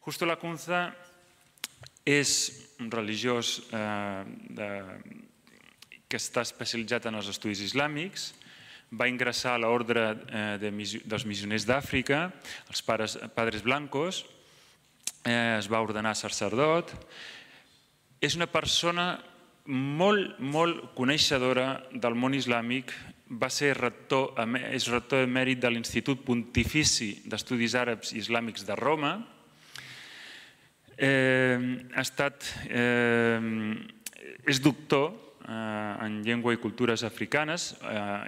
Justo Lacunza és un religiós que està especialitzat en els estudis islàmics. Va ingressar a l'ordre dels missioners d'Àfrica, els Padres Blancos, es va ordenar sacerdot. És una persona molt coneixedora del món islàmic. És rector emèrit de l'Institut Pontifici d'Estudis Àrabs i Islàmics de Roma. És doctor en llengua i cultures africanes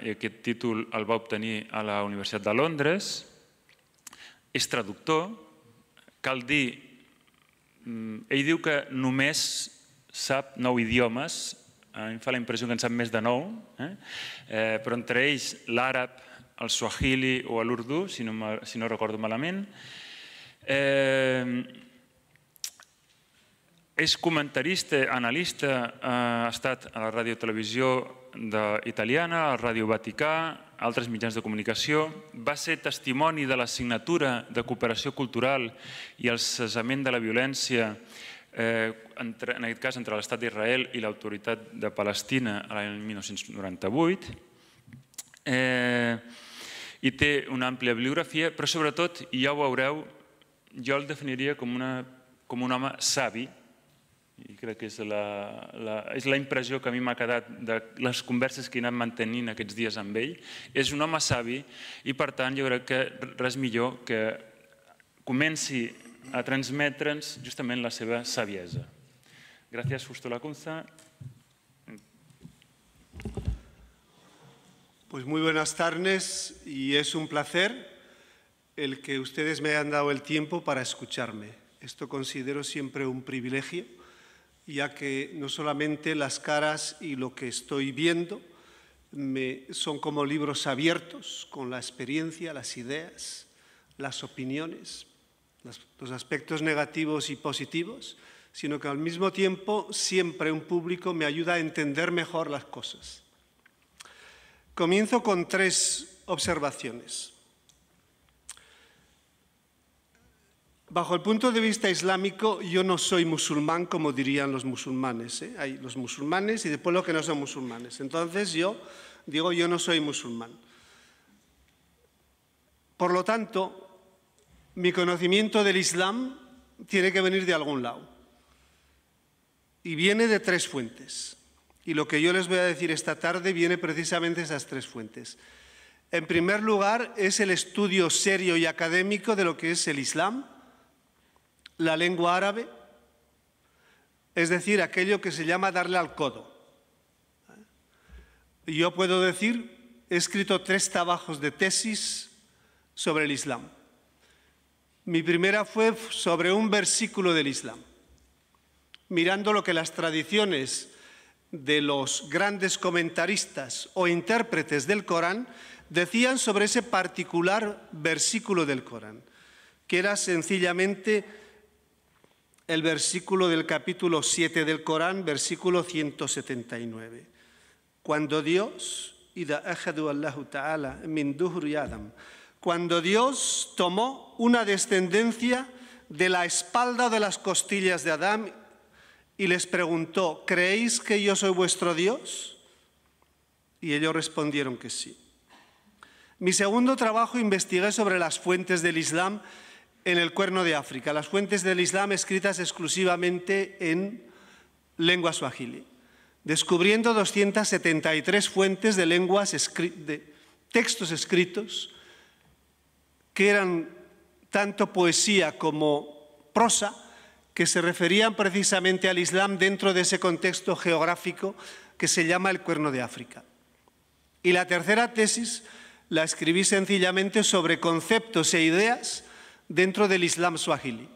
i aquest títol el va obtenir a la Universitat de Londres. És traductor. Cal dir, ell diu que només sap 9 idiomes, a mi em fa la impressió que en sap més de 9, però entre ells l'àrab, el suahili o l'urdu, si no recordo malament. És comentarista, analista, ha estat a la ràdio i televisió italiana, a Ràdio Vaticà, altres mitjans de comunicació. Va ser testimoni de la signatura de cooperació cultural i el cessament de la violència, en aquest cas entre l'Estat d'Israel i l'Autoritat de Palestina l'any 1998. I té una àmplia bibliografia, però sobretot, i ja ho veureu, jo el definiria com un home savi, i crec que és la impressió que a mi m'ha quedat de les converses que he anat mantenint aquests dies amb ell. És un home savi i, per tant, jo crec que res millor que comenci a transmetre'ns justament la seva saviesa. Gràcies, Justo Lacunza. Pues muy buenas tardes y es un placer el que ustedes me hayan dado el tiempo para escucharme. Esto considero siempre un privilegio, ya que no solamente las caras y lo que estoy viendo son como libros abiertos con la experiencia, las ideas, las opiniones, los aspectos negativos y positivos, sino que al mismo tiempo siempre un público me ayuda a entender mejor las cosas. Comienzo con 3 observaciones. Bajo el punto de vista islámico, yo no soy musulmán como dirían los musulmanes. Hay los musulmanes y después los que no son musulmanes. Entonces yo digo, yo no soy musulmán. Por lo tanto, mi conocimiento del Islam tiene que venir de algún lado. Y viene de 3 fuentes. Y lo que yo les voy a decir esta tarde viene precisamente de esas 3 fuentes. En primer lugar, es el estudio serio y académico de lo que es el Islam, la lengua árabe, es decir, aquello que se llama darle al codo. Yo puedo decir, he escrito 3 trabajos de tesis sobre el Islam. Mi primera fue sobre un versículo del Islam, mirando lo que las tradiciones de los grandes comentaristas o intérpretes del Corán decían sobre ese particular versículo del Corán, que era sencillamente el versículo del capítulo 7 del Corán, versículo 179. Cuando Dios, cuando Dios tomó una descendencia de la espalda de las costillas de Adán y les preguntó, ¿creéis que yo soy vuestro Dios? Y ellos respondieron que sí. Mi segundo trabajo investigué sobre las fuentes del Islam en el Cuerno de África, las fuentes del Islam escritas exclusivamente en lengua suajili, descubriendo 273 fuentes de textos escritos que eran tanto poesía como prosa, que se referían precisamente al Islam dentro de ese contexto geográfico que se llama el Cuerno de África. Y la tercera tesis la escribí sencillamente sobre conceptos e ideas dentro del Islam suajili.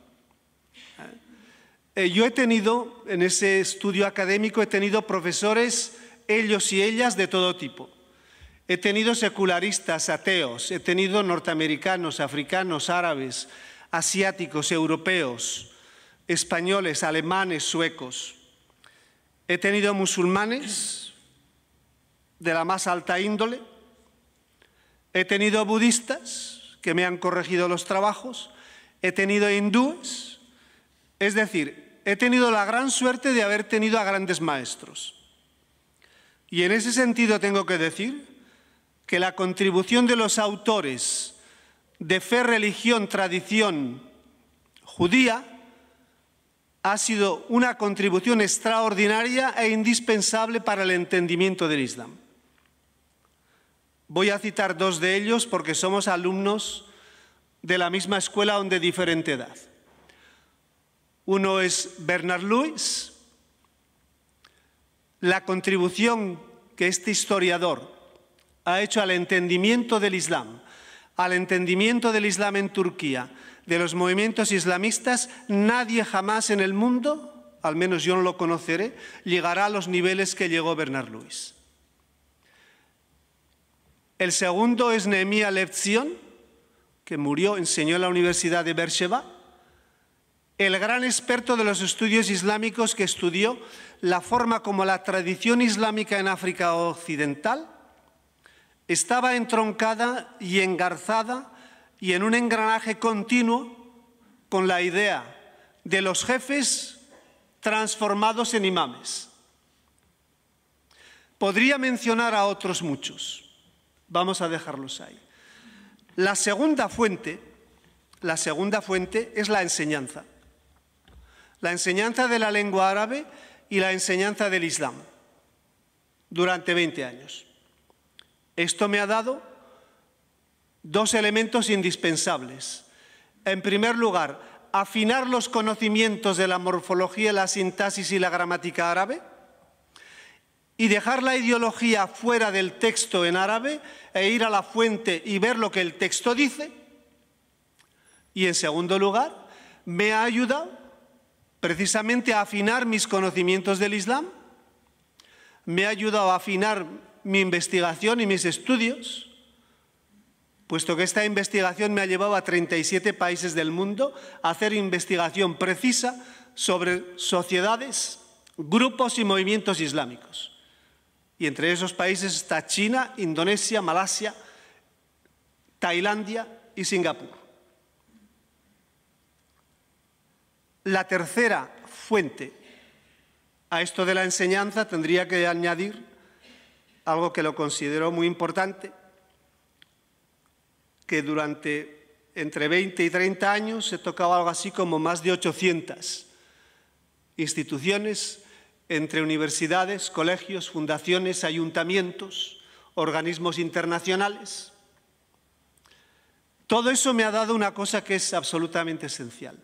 Yo he tenido, en ese estudio académico, he tenido profesores, ellos y ellas, de todo tipo. He tenido secularistas, ateos, he tenido norteamericanos, africanos, árabes, asiáticos, europeos, españoles, alemanes, suecos. He tenido musulmanes de la más alta índole. He tenido budistas que me han corregido los trabajos. He tenido hindúes Es decir, he tenido la gran suerte de haber tenido a grandes maestros. Y en ese sentido tengo que decir que la contribución de los autores de fe, religión, tradición judía ha sido una contribución extraordinaria e indispensable para el entendimiento del Islam. Voy a citar dos de ellos porque somos alumnos de la misma escuela, aunque de diferente edad. Uno es Bernard Lewis. La contribución que este historiador ha hecho al entendimiento del Islam en Turquía, de los movimientos islamistas, nadie jamás en el mundo, al menos yo no lo conoceré, llegará a los niveles que llegó Bernard Lewis. El segundo es Nehemia Lev Zion, que murió, enseñó en la Universidad de Beersheba, el gran experto de los estudios islámicos que estudió la forma como la tradición islámica en África Occidental estaba entroncada y engarzada y en un engranaje continuo con la idea de los jefes transformados en imames. Podría mencionar a otros muchos. Vamos a dejarlos ahí. La segunda fuente es la enseñanza. La enseñanza de la lengua árabe y la enseñanza del Islam durante 20 años. Esto me ha dado dos elementos indispensables. En primer lugar, afinar los conocimientos de la morfología, la sintaxis y la gramática árabe y dejar la ideología fuera del texto en árabe e ir a la fuente y ver lo que el texto dice. Y en segundo lugar, me ha ayudado precisamente a afinar mis conocimientos del Islam, me ha ayudado a afinar mi investigación y mis estudios, puesto que esta investigación me ha llevado a 37 países del mundo a hacer investigación precisa sobre sociedades, grupos y movimientos islámicos. Y entre esos países está China, Indonesia, Malasia, Tailandia y Singapur. La tercera fuente a esto de la enseñanza tendría que añadir algo que lo considero muy importante, que durante entre 20 y 30 años se tocaba algo así como más de 800 instituciones entre universidades, colegios, fundaciones, ayuntamientos, organismos internacionales. Todo eso me ha dado una cosa que es absolutamente esencial,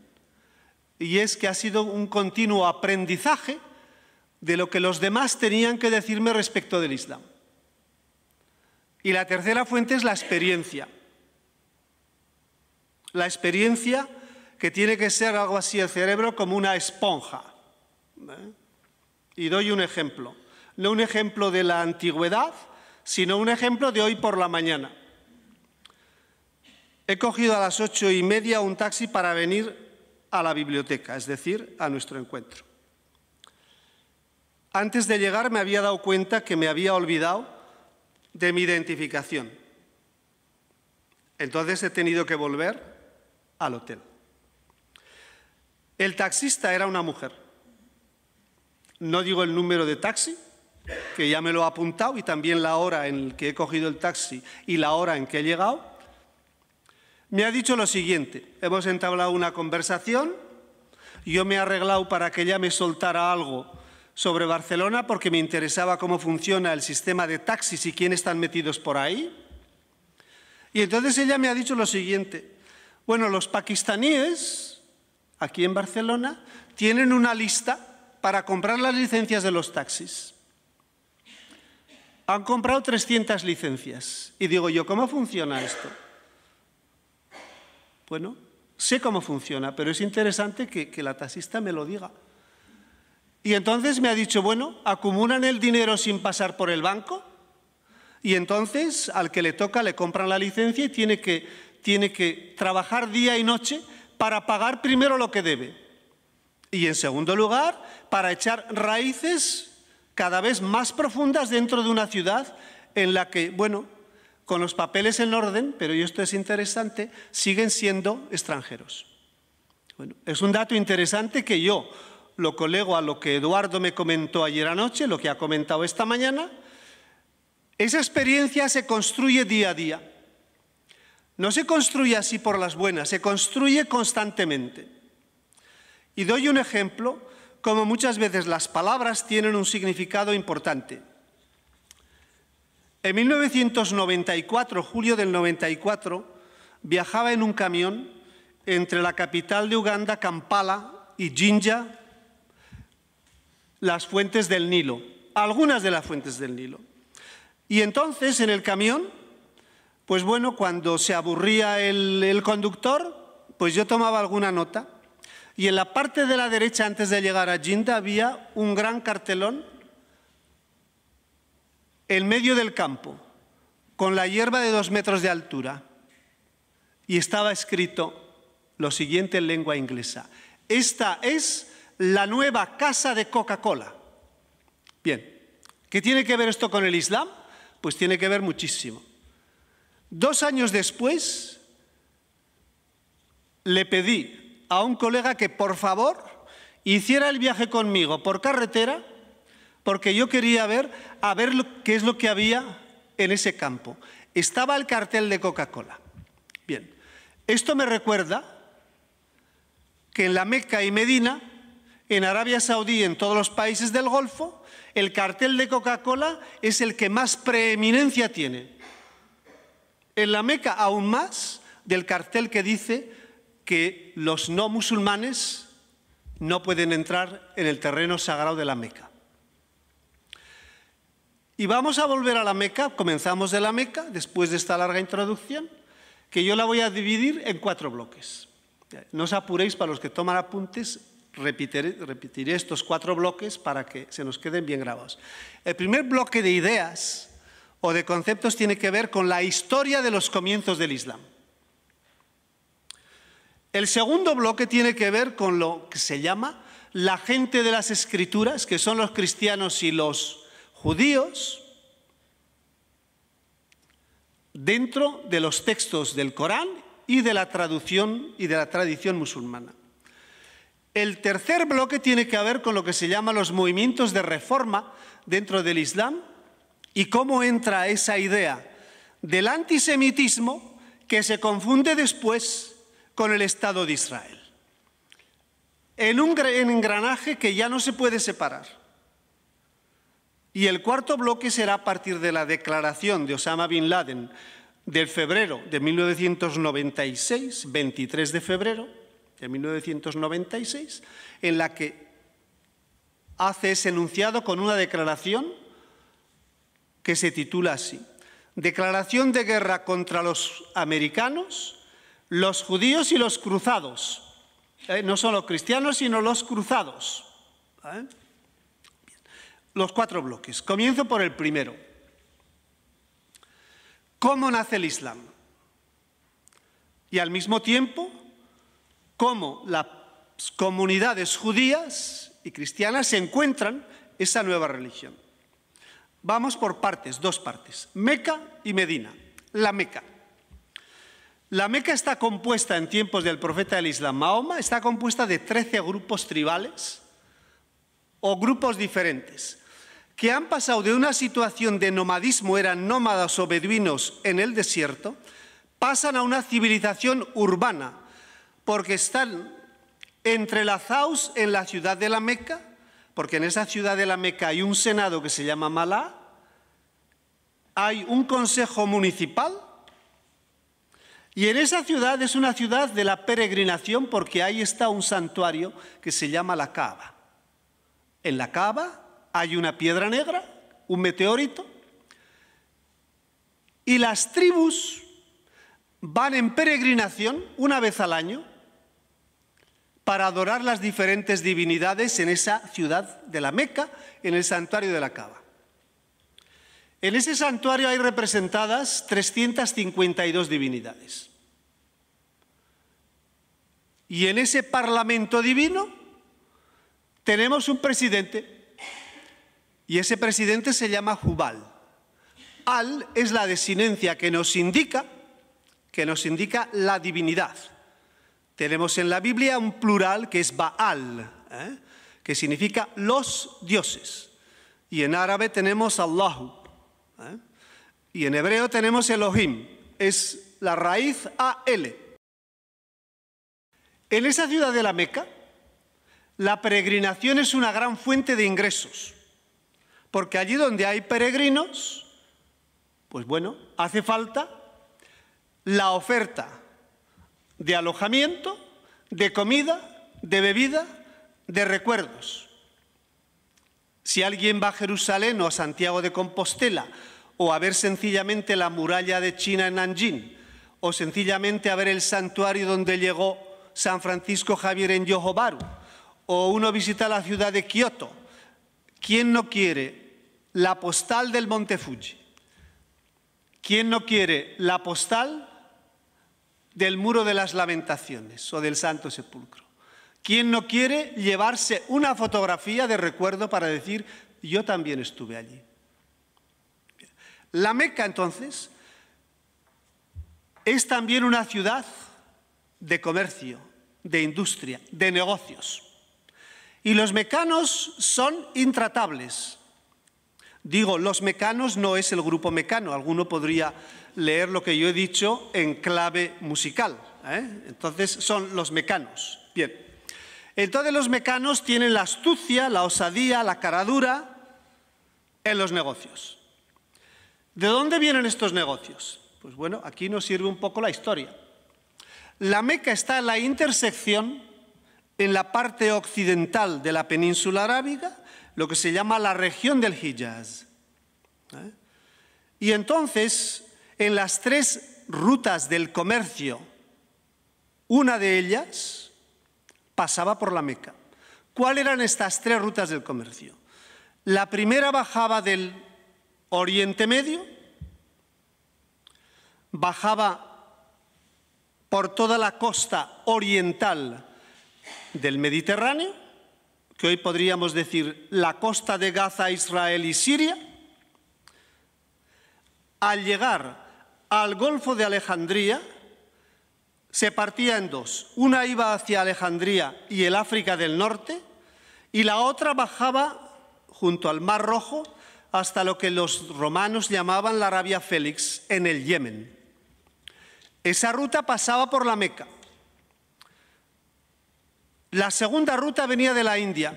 y es que ha sido un continuo aprendizaje de lo que los demás tenían que decirme respecto del Islam. Y la tercera fuente es la experiencia. La experiencia que tiene que ser algo así el cerebro como una esponja. Y doy un ejemplo. No un ejemplo de la antigüedad, sino un ejemplo de hoy por la mañana. He cogido a las 8:30 un taxi para venir a la biblioteca, es decir, a nuestro encuentro. Antes de llegar me había dado cuenta que me había olvidado de mi identificación. Entonces he tenido que volver al hotel. El taxista era una mujer. No digo el número de taxi, que ya me lo ha apuntado, y también la hora en que he cogido el taxi y la hora en que he llegado. Me ha dicho lo siguiente: hemos entablado una conversación, yo me he arreglado para que ella me soltara algo sobre Barcelona porque me interesaba cómo funciona el sistema de taxis y quiénes están metidos por ahí. Y entonces ella me ha dicho lo siguiente: bueno, los pakistaníes aquí en Barcelona tienen una lista para comprar las licencias de los taxis. Han comprado 300 licencias. Y digo yo, ¿cómo funciona esto? Bueno, sé cómo funciona, pero es interesante que la taxista me lo diga. Y entonces me ha dicho, bueno, acumulan el dinero sin pasar por el banco y entonces al que le toca le compran la licencia y tiene que trabajar día y noche para pagar primero lo que debe. Y en segundo lugar, para echar raíces cada vez más profundas dentro de una ciudad en la que, bueno, con los papeles en orden, pero y esto es interesante, siguen siendo extranjeros. Bueno, es un dato interesante que yo lo colego a lo que Eduardo me comentó ayer anoche, lo que ha comentado esta mañana. Esa experiencia se construye día a día. No se construye así por las buenas, se construye constantemente. Y doy un ejemplo, como muchas veces las palabras tienen un significado importante. En 1994, julio del 94, viajaba en un camión entre la capital de Uganda, Kampala, y Jinja, las fuentes del Nilo, algunas de las fuentes del Nilo. Y entonces, en el camión, pues bueno, cuando se aburría el conductor, pues yo tomaba alguna nota. Y en la parte de la derecha, antes de llegar a Jinja, había un gran cartelón en medio del campo, con la hierba de 2 metros de altura. Y estaba escrito lo siguiente en lengua inglesa: esta es la nueva casa de Coca-Cola. Bien, ¿qué tiene que ver esto con el Islam? Pues tiene que ver muchísimo. 2 años después, le pedí a un colega que por favor hiciera el viaje conmigo por carretera, porque yo quería ver qué es lo que había en ese campo. Estaba el cartel de Coca-Cola. Bien, esto me recuerda que en la Meca y Medina, en Arabia Saudí y en todos los países del Golfo, el cartel de Coca-Cola es el que más preeminencia tiene. En la Meca aún más del cartel que dice que los no musulmanes no pueden entrar en el terreno sagrado de la Meca. Y vamos a volver a la Meca, comenzamos de la Meca, después de esta larga introducción, que yo la voy a dividir en 4 bloques. No os apuréis, para los que toman apuntes, repetiré estos 4 bloques para que se nos queden bien grabados. El primer bloque de ideas o de conceptos tiene que ver con la historia de los comienzos del Islam. El segundo bloque tiene que ver con lo que se llama la gente de las Escrituras, que son los cristianos y los judíos, dentro de los textos del Corán y de la traducción y de la tradición musulmana. El tercer bloque tiene que ver con lo que se llama los movimientos de reforma dentro del Islam y cómo entra esa idea del antisemitismo que se confunde después con el Estado de Israel, en un engranaje que ya no se puede separar. Y el cuarto bloque será a partir de la declaración de Osama Bin Laden del febrero de 1996, 23 de febrero de 1996, en la que hace ese enunciado con una declaración que se titula así: Declaración de guerra contra los americanos, los judíos y los cruzados. No solo cristianos, sino los cruzados. Los 4 bloques. Comienzo por el primero. ¿Cómo nace el Islam? Y al mismo tiempo, cómo las comunidades judías y cristianas se encuentran esa nueva religión. Vamos por partes, 2 partes. Meca y Medina. La Meca. La Meca está compuesta, en tiempos del profeta del Islam, Mahoma, está compuesta de 13 grupos tribales o grupos diferentes que han pasado de una situación de nomadismo, eran nómadas o beduinos en el desierto, pasan a una civilización urbana, porque están entrelazados en la ciudad de la Meca, porque en esa ciudad de la Meca hay un senado que se llama Malá, hay un consejo municipal, y en esa ciudad es una ciudad de la peregrinación, porque ahí está un santuario que se llama la Kaaba. En la Kaaba hay una piedra negra, un meteorito, y las tribus van en peregrinación una vez al año para adorar las diferentes divinidades en esa ciudad de la Meca, en el santuario de la Kaaba. En ese santuario hay representadas 352 divinidades. Y en ese parlamento divino tenemos un presidente, y ese presidente se llama Jubal. Al es la desinencia que nos indica la divinidad. Tenemos en la Biblia un plural que es Baal, que significa los dioses. Y en árabe tenemos Allahu. Y en hebreo tenemos Elohim. Es la raíz AL. En esa ciudad de la Meca, la peregrinación es una gran fuente de ingresos. Porque allí donde hay peregrinos, pues bueno, hace falta la oferta de alojamiento, de comida, de bebida, de recuerdos. Si alguien va a Jerusalén o a Santiago de Compostela o a ver sencillamente la muralla de China en Nanjing o sencillamente a ver el santuario donde llegó San Francisco Javier en Yohobaru o uno visita la ciudad de Kioto, ¿quién no quiere la postal del Monte Fuji? ¿Quién no quiere la postal del Muro de las Lamentaciones o del Santo Sepulcro? ¿Quién no quiere llevarse una fotografía de recuerdo para decir, yo también estuve allí? La Meca, entonces, es también una ciudad de comercio, de industria, de negocios. Y los mecanos son intratables. Digo, los mecanos no es el grupo Mecano. Alguno podría leer lo que yo he dicho en clave musical. Entonces, son los mecanos. Bien. Entonces, los mecanos tienen la astucia, la osadía, la caradura en los negocios. ¿De dónde vienen estos negocios? Pues bueno, aquí nos sirve un poco la historia. La Meca está en la intersección, en la parte occidental de la península arábiga, lo que se llama la región del Hijaz. Y entonces, en las tres rutas del comercio, una de ellas pasaba por la Meca. ¿Cuáles eran estas tres rutas del comercio? La primera bajaba del Oriente Medio, bajaba por toda la costa oriental del Mediterráneo, que hoy podríamos decir la costa de Gaza, Israel y Siria. Al llegar al Golfo de Alejandría, se partía en dos. Una iba hacia Alejandría y el África del Norte, y la otra bajaba junto al Mar Rojo hasta lo que los romanos llamaban la Arabia Félix, en el Yemen. Esa ruta pasaba por la Meca. La segunda ruta venía de la India,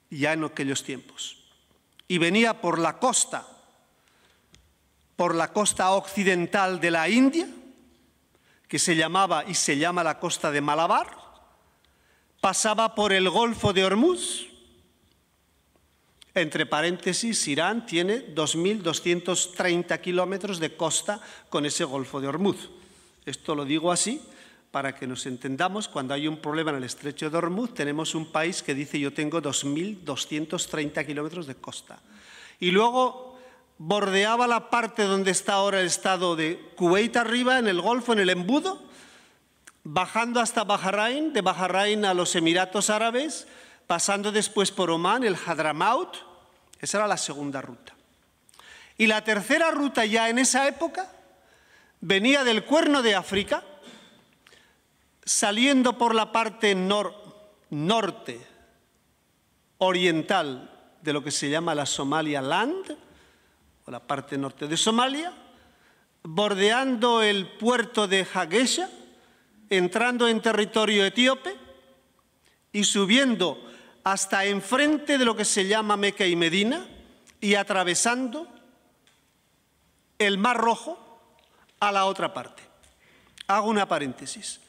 ya en aquellos tiempos, y venía por la costa occidental de la India, que se llamaba y se llama la costa de Malabar, pasaba por el Golfo de Hormuz. Entre paréntesis, Irán tiene 2.230 kilómetros de costa con ese Golfo de Hormuz. Esto lo digo así para que nos entendamos. Cuando hay un problema en el estrecho de Hormuz, tenemos un país que dice yo tengo 2.230 kilómetros de costa. Y luego bordeaba la parte donde está ahora el estado de Kuwait arriba, en el Golfo, en el embudo, bajando hasta Bahrein, de Bahrein a los Emiratos Árabes, pasando después por Omán, el Hadramaut. Esa era la segunda ruta. Y la tercera ruta ya en esa época venía del Cuerno de África, saliendo por la parte norte oriental de lo que se llama la Somaliland, o la parte norte de Somalia, bordeando el puerto de Hagesha, entrando en territorio etíope y subiendo hasta enfrente de lo que se llama Meca y Medina y atravesando el Mar Rojo a la otra parte. Hago una paréntesis.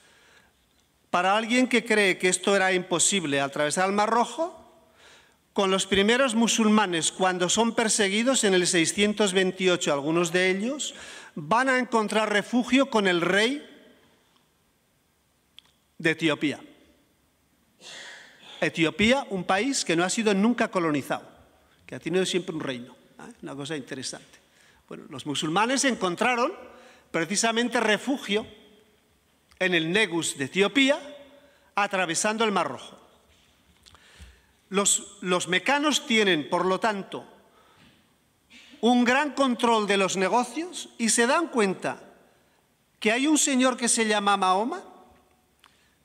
Para alguien que cree que esto era imposible, atravesar el Mar Rojo, con los primeros musulmanes, cuando son perseguidos en el 628, algunos de ellos, van a encontrar refugio con el rey de Etiopía. Etiopía, un país que no ha sido nunca colonizado, que ha tenido siempre un reino. Una cosa interesante. Bueno, los musulmanes encontraron precisamente refugio en el Negus de Etiopía, atravesando el Mar Rojo. Los mecanos tienen, por lo tanto, un gran control de los negocios y se dan cuenta que hay un señor que se llama Mahoma,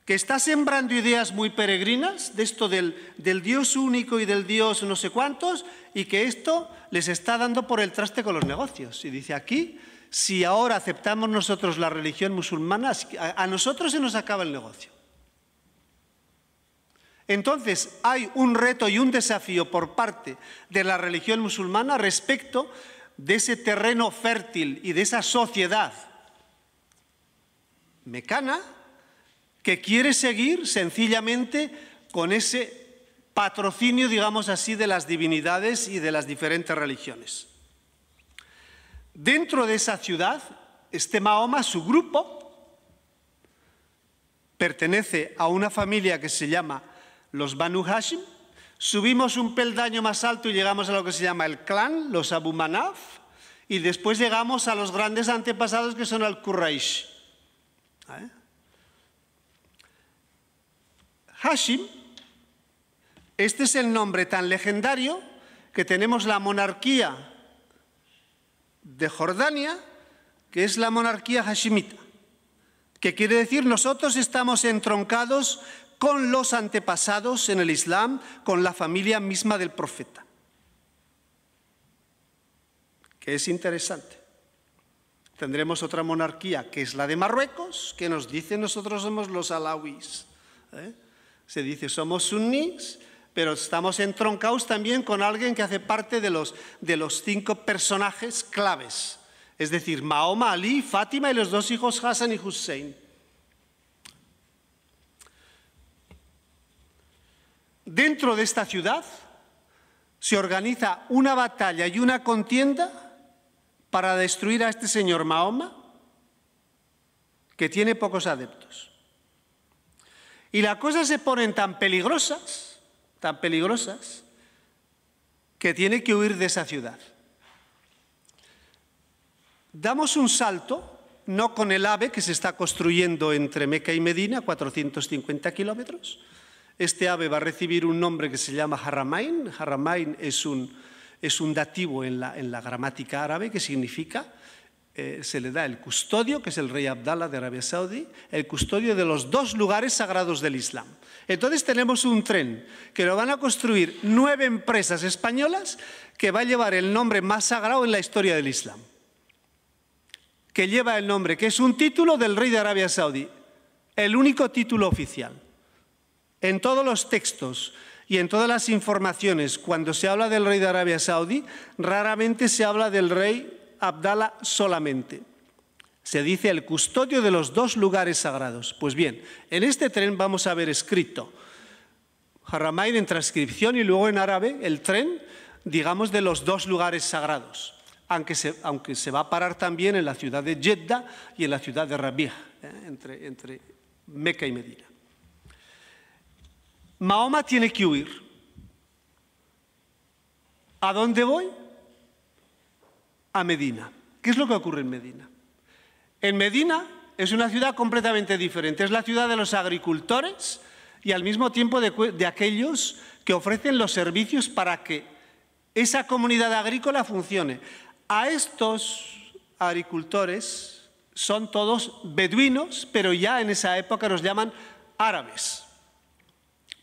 que está sembrando ideas muy peregrinas de esto del Dios único y del Dios no sé cuántos, y que esto les está dando por el traste con los negocios. Y dice aquí, si ahora aceptamos nosotros la religión musulmana, a nosotros se nos acaba el negocio. Entonces, hay un reto y un desafío por parte de la religión musulmana respecto de ese terreno fértil y de esa sociedad mecana que quiere seguir sencillamente con ese patrocinio, digamos así, de las divinidades y de las diferentes religiones. Dentro de esa ciudad, Mahoma, su grupo, pertenece a una familia que se llama los Banu Hashim. Subimos un peldaño más alto y llegamos a lo que se llama el clan, los Abu Manaf, y después llegamos a los grandes antepasados que son al Quraysh. Hashim, este es el nombre tan legendario que tenemos la monarquía de Jordania, que es la monarquía hashimita, que quiere decir nosotros estamos entroncados con los antepasados en el Islam, con la familia misma del profeta, que es interesante. Tendremos otra monarquía, que es la de Marruecos, que nos dice nosotros somos los alawís. Se dice somos sunníes, pero estamos entroncados también con alguien que hace parte de los 5 personajes claves, es decir, Mahoma, Ali, Fátima y los 2 hijos Hassan y Hussein. Dentro de esta ciudad se organiza una batalla y una contienda para destruir a este señor Mahoma, que tiene pocos adeptos. Y las cosas se ponen tan peligrosas, que tiene que huir de esa ciudad. Damos un salto, no con el AVE que se está construyendo entre Meca y Medina, 450 kilómetros. Este AVE va a recibir un nombre que se llama Haramain. Haramain es un dativo en la gramática árabe que significa, se le da el custodio, que es el rey Abdallah de Arabia Saudí, el custodio de los 2 lugares sagrados del Islam. Entonces tenemos un tren que lo van a construir 9 empresas españolas que va a llevar el nombre más sagrado en la historia del Islam, que lleva el nombre, que es un título del rey de Arabia Saudí, el único título oficial. En todos los textos y en todas las informaciones, cuando se habla del rey de Arabia Saudí, raramente se habla del rey Abdallah solamente. Se dice el custodio de los 2 lugares sagrados. Pues bien, en este tren vamos a ver escrito Haramain en transcripción y luego en árabe el tren, digamos, de los 2 lugares sagrados, aunque se va a parar también en la ciudad de Jeddah y en la ciudad de Rabih, entre Meca y Medina. Mahoma tiene que huir. ¿A dónde voy? A Medina. ¿Qué es lo que ocurre en Medina? En Medina es una ciudad completamente diferente. Es la ciudad de los agricultores y al mismo tiempo de aquellos que ofrecen los servicios para que esa comunidad agrícola funcione. A estos agricultores son todos beduinos, pero ya en esa época los llaman árabes.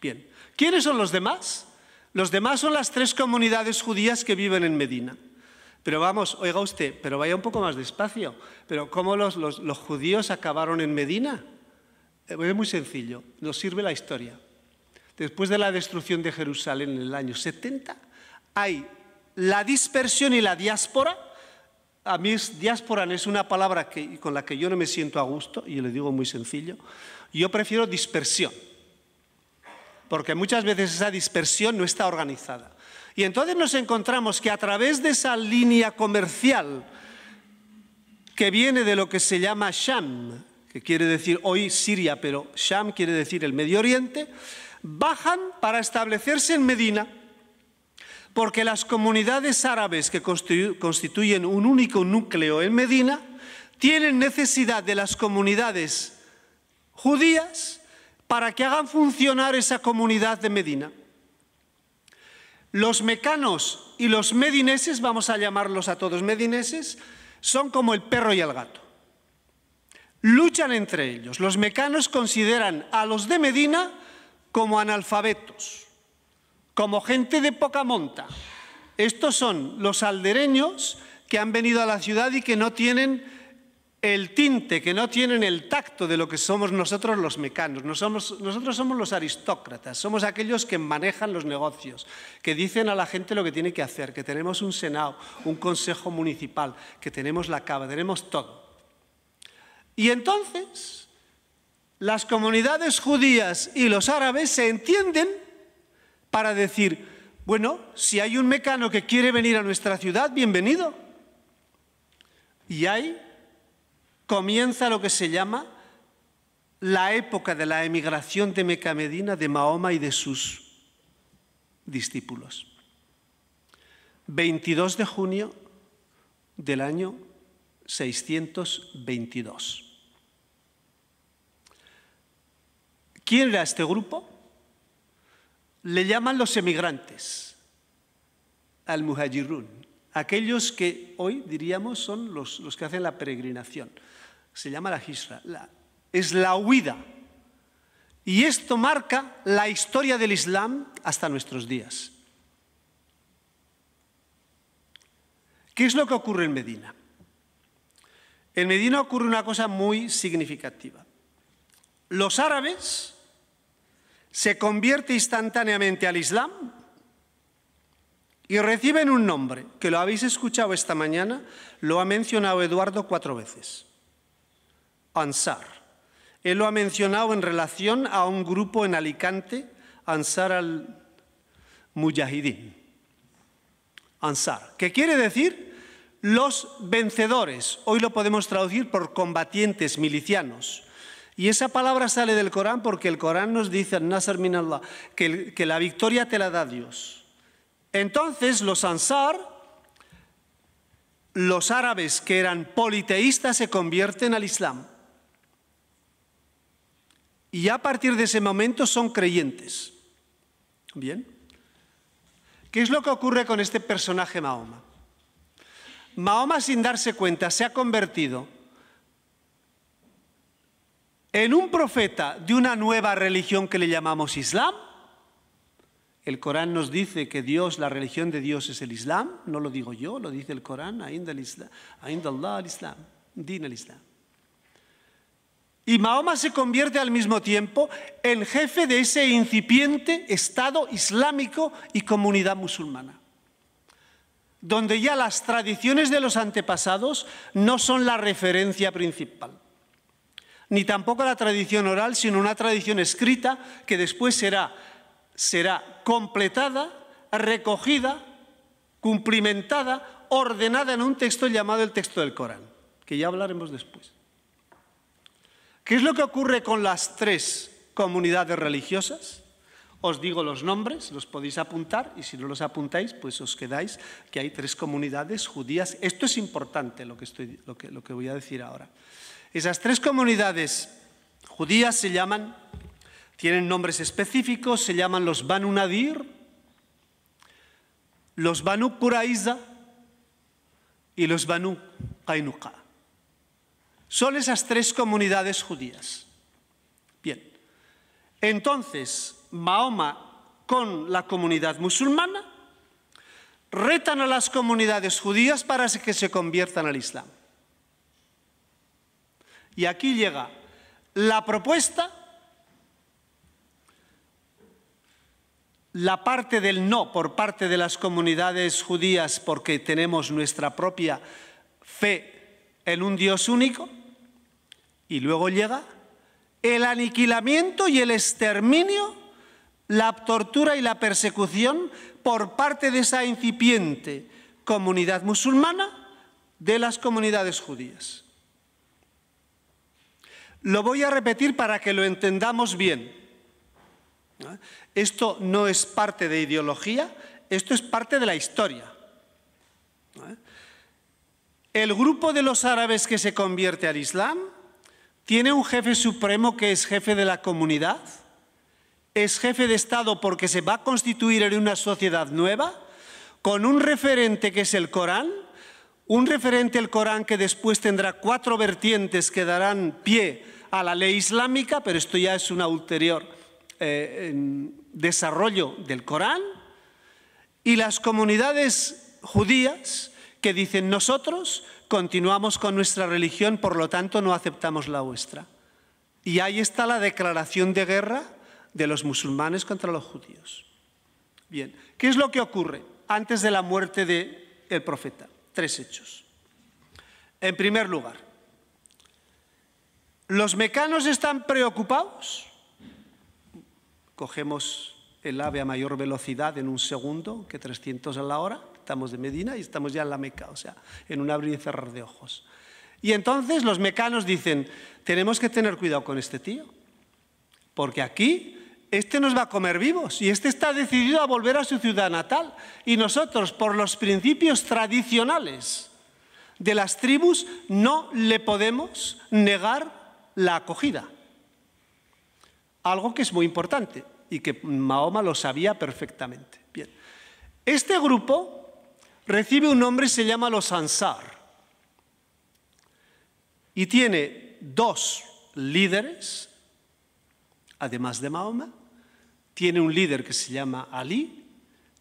Bien, ¿quiénes son los demás? Los demás son las 3 comunidades judías que viven en Medina. Pero vamos, oiga usted, pero vaya un poco más despacio. ¿Pero cómo los judíos acabaron en Medina? Es muy sencillo, nos sirve la historia. Después de la destrucción de Jerusalén en el año 70, hay la dispersión y la diáspora. A mí diáspora es una palabra con la que yo no me siento a gusto, y le digo muy sencillo. Yo prefiero dispersión, porque muchas veces esa dispersión no está organizada. Y entonces nos encontramos que a través de esa línea comercial que viene de lo que se llama Sham, que quiere decir hoy Siria, pero Sham quiere decir el Medio Oriente, bajan para establecerse en Medina, porque las comunidades árabes que constituyen un único núcleo en Medina tienen necesidad de las comunidades judías para que hagan funcionar esa comunidad de Medina. Los mecanos y los medineses, vamos a llamarlos a todos medineses, son como el perro y el gato. luchan entre ellos. Los mecanos consideran a los de Medina como analfabetos, como gente de poca monta. Estos son los aldereños que han venido a la ciudad y que no tienen el tinte, que no tienen el tacto de lo que somos nosotros los mecanos. Nosotros somos los aristócratas, somos aquellos que manejan los negocios, que dicen a la gente lo que tiene que hacer, que tenemos un senado, un consejo municipal, que tenemos la cava, tenemos todo. Y entonces las comunidades judías y los árabes se entienden para decir, bueno, si hay un mecano que quiere venir a nuestra ciudad, bienvenido. Y ahí comienza lo que se llama la época de la emigración de Meca a Medina de Mahoma y de sus discípulos. 22 de junio del año 622. ¿Quién era este grupo? Le llaman los emigrantes, al-muhajirun, aquellos que hoy diríamos son los que hacen la peregrinación. Se llama la hijra, es la huida. Y esto marca la historia del Islam hasta nuestros días. ¿Qué es lo que ocurre en Medina? En Medina ocurre una cosa muy significativa. Los árabes se convierten instantáneamente al Islam y reciben un nombre, que lo habéis escuchado esta mañana, lo ha mencionado Eduardo 4 veces. Ansar. Él lo ha mencionado en relación a un grupo en Alicante, Ansar al-Mujahidin. Ansar, que quiere decir los vencedores. Hoy lo podemos traducir por combatientes, milicianos. Y esa palabra sale del Corán porque el Corán nos dice, Nasr min Allah, que la victoria te la da Dios. Entonces los Ansar, los árabes que eran politeístas, se convierten al Islam. Y a partir de ese momento son creyentes. Bien. ¿Qué es lo que ocurre con este personaje Mahoma? Mahoma, sin darse cuenta, se ha convertido en un profeta de una nueva religión que le llamamos Islam. El Corán nos dice que Dios, la religión de Dios es el Islam, no lo digo yo, lo dice el Corán, Ainda Allah al-Islam, din al-Islam. Y Mahoma se convierte al mismo tiempo en jefe de ese incipiente Estado islámico y comunidad musulmana, donde ya las tradiciones de los antepasados no son la referencia principal, ni tampoco la tradición oral, sino una tradición escrita que después será completada, recogida, cumplimentada, ordenada en un texto llamado el texto del Corán, que ya hablaremos después. ¿Qué es lo que ocurre con las 3 comunidades religiosas? Os digo los nombres, los podéis apuntar, y si no los apuntáis, pues os quedáis, que hay 3 comunidades judías. Esto es importante, lo que voy a decir ahora. Esas 3 comunidades judías tienen nombres específicos, se llaman los Banu Nadir, los Banu Quraiza y los Banu Qainuqa. Son esas 3 comunidades judías. Bien, entonces Mahoma con la comunidad musulmana retan a las comunidades judías para que se conviertan al Islam. Y aquí llega la propuesta, la parte del no por parte de las comunidades judías porque tenemos nuestra propia fe en un Dios único, y luego llega el aniquilamiento y el exterminio, la tortura y la persecución por parte de esa incipiente comunidad musulmana de las comunidades judías. Lo voy a repetir para que lo entendamos bien. Esto no es parte de ideología, esto es parte de la historia. El grupo de los árabes que se convierte al Islam tiene un jefe supremo que es jefe de la comunidad, es jefe de Estado porque se va a constituir en una sociedad nueva, con un referente que es el Corán, un referente el Corán que después tendrá 4 vertientes que darán pie a la ley islámica, pero esto ya es un ulterior desarrollo del Corán, y las comunidades judías que dicen nosotros continuamos con nuestra religión, por lo tanto no aceptamos la vuestra. Y ahí está la declaración de guerra de los musulmanes contra los judíos. Bien, ¿qué es lo que ocurre antes de la muerte del profeta? 3 hechos. En primer lugar, los mecanos están preocupados. Cogemos el AVE a mayor velocidad en un segundo que 300 a la hora. Estamos de Medina y estamos ya en la Meca, o sea, en un abrir y cerrar de ojos. Y entonces los mecanos dicen, tenemos que tener cuidado con este tío, porque aquí este nos va a comer vivos y este está decidido a volver a su ciudad natal. Y nosotros, por los principios tradicionales de las tribus, no le podemos negar la acogida. Algo que es muy importante y que Mahoma lo sabía perfectamente. Bien. Este grupo recibe un nombre y se llama los Ansar. Y tiene 2 líderes, además de Mahoma. Tiene un líder que se llama Ali,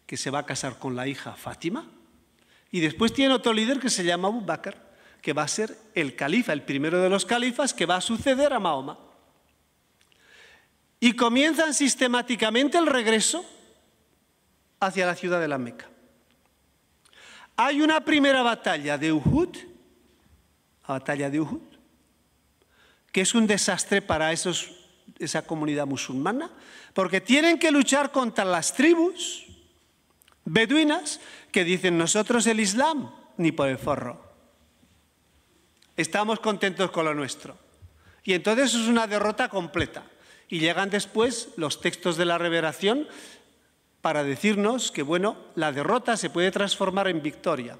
que se va a casar con la hija Fátima. Y después tiene otro líder que se llama Abu Bakr, que va a ser el califa, el primero de los califas, que va a suceder a Mahoma. Y comienzan sistemáticamente el regreso hacia la ciudad de la Meca. Hay una primera batalla de Uhud, la batalla de Uhud, que es un desastre para esa comunidad musulmana, porque tienen que luchar contra las tribus beduinas que dicen nosotros el Islam ni por el forro. Estamos contentos con lo nuestro. Y entonces es una derrota completa. Y llegan después los textos de la revelación para decirnos que, bueno, la derrota se puede transformar en victoria.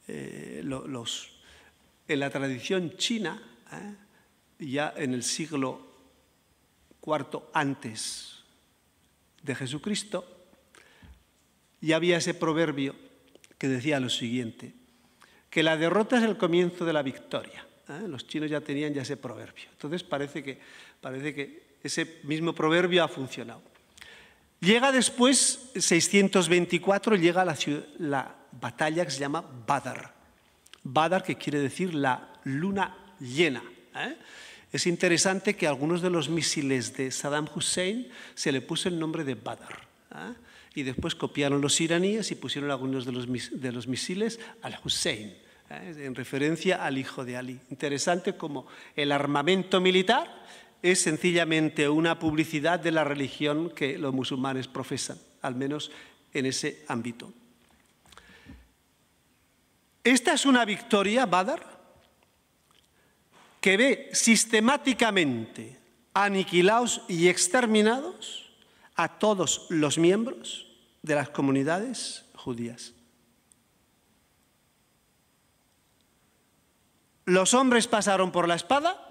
En la tradición china, ya en el siglo IV antes de Jesucristo, ya había ese proverbio que decía lo siguiente, que la derrota es el comienzo de la victoria. Los chinos ya tenían ya ese proverbio. Entonces parece que ese mismo proverbio ha funcionado. Llega después, 624, llega la batalla que se llama Badr. Badr, que quiere decir la luna llena. Es interesante que a algunos de los misiles de Saddam Hussein se le puso el nombre de Badr. Y después copiaron los iraníes y pusieron algunos de los misiles al Hussein, en referencia al hijo de Ali. Interesante como el armamento militar es sencillamente una publicidad de la religión que los musulmanes profesan, al menos en ese ámbito. Esta es una victoria, Badr, que ve sistemáticamente aniquilados y exterminados a todos los miembros de las comunidades judías. Los hombres pasaron por la espada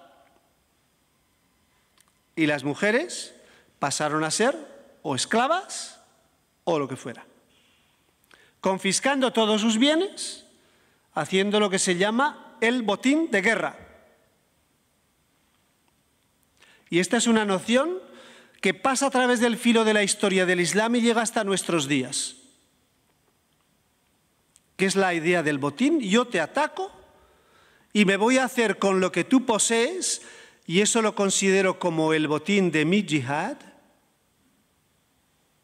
y las mujeres pasaron a ser o esclavas o lo que fuera, confiscando todos sus bienes, haciendo lo que se llama el botín de guerra. Y esta es una noción que pasa a través del filo de la historia del Islam y llega hasta nuestros días, que es la idea del botín. Yo te ataco y me voy a hacer con lo que tú posees, y eso lo considero como el botín de mi yihad,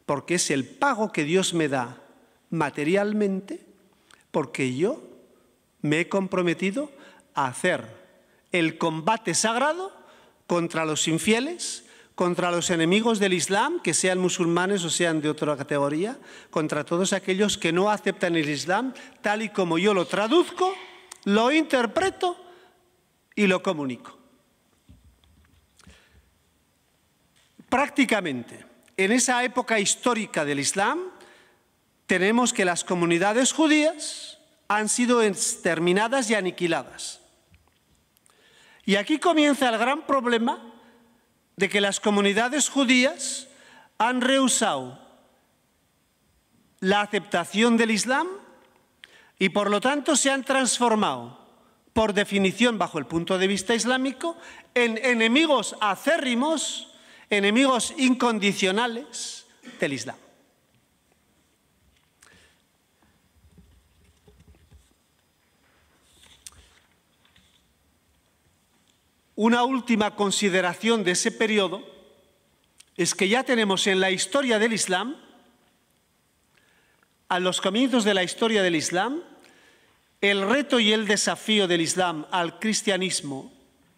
porque es el pago que Dios me da materialmente, porque yo me he comprometido a hacer el combate sagrado contra los infieles, contra los enemigos del Islam, que sean musulmanes o sean de otra categoría, contra todos aquellos que no aceptan el Islam tal y como yo lo traduzco, lo interpreto y lo comunico. Prácticamente, en esa época histórica del Islam, tenemos que las comunidades judías han sido exterminadas y aniquiladas. Y aquí comienza el gran problema de que las comunidades judías han rehusado la aceptación del Islam y por lo tanto se han transformado, por definición bajo el punto de vista islámico, en enemigos acérrimos, enemigos incondicionales del Islam. Una última consideración de ese periodo es que ya tenemos en la historia del Islam, a los comienzos de la historia del Islam, el reto y el desafío del Islam al cristianismo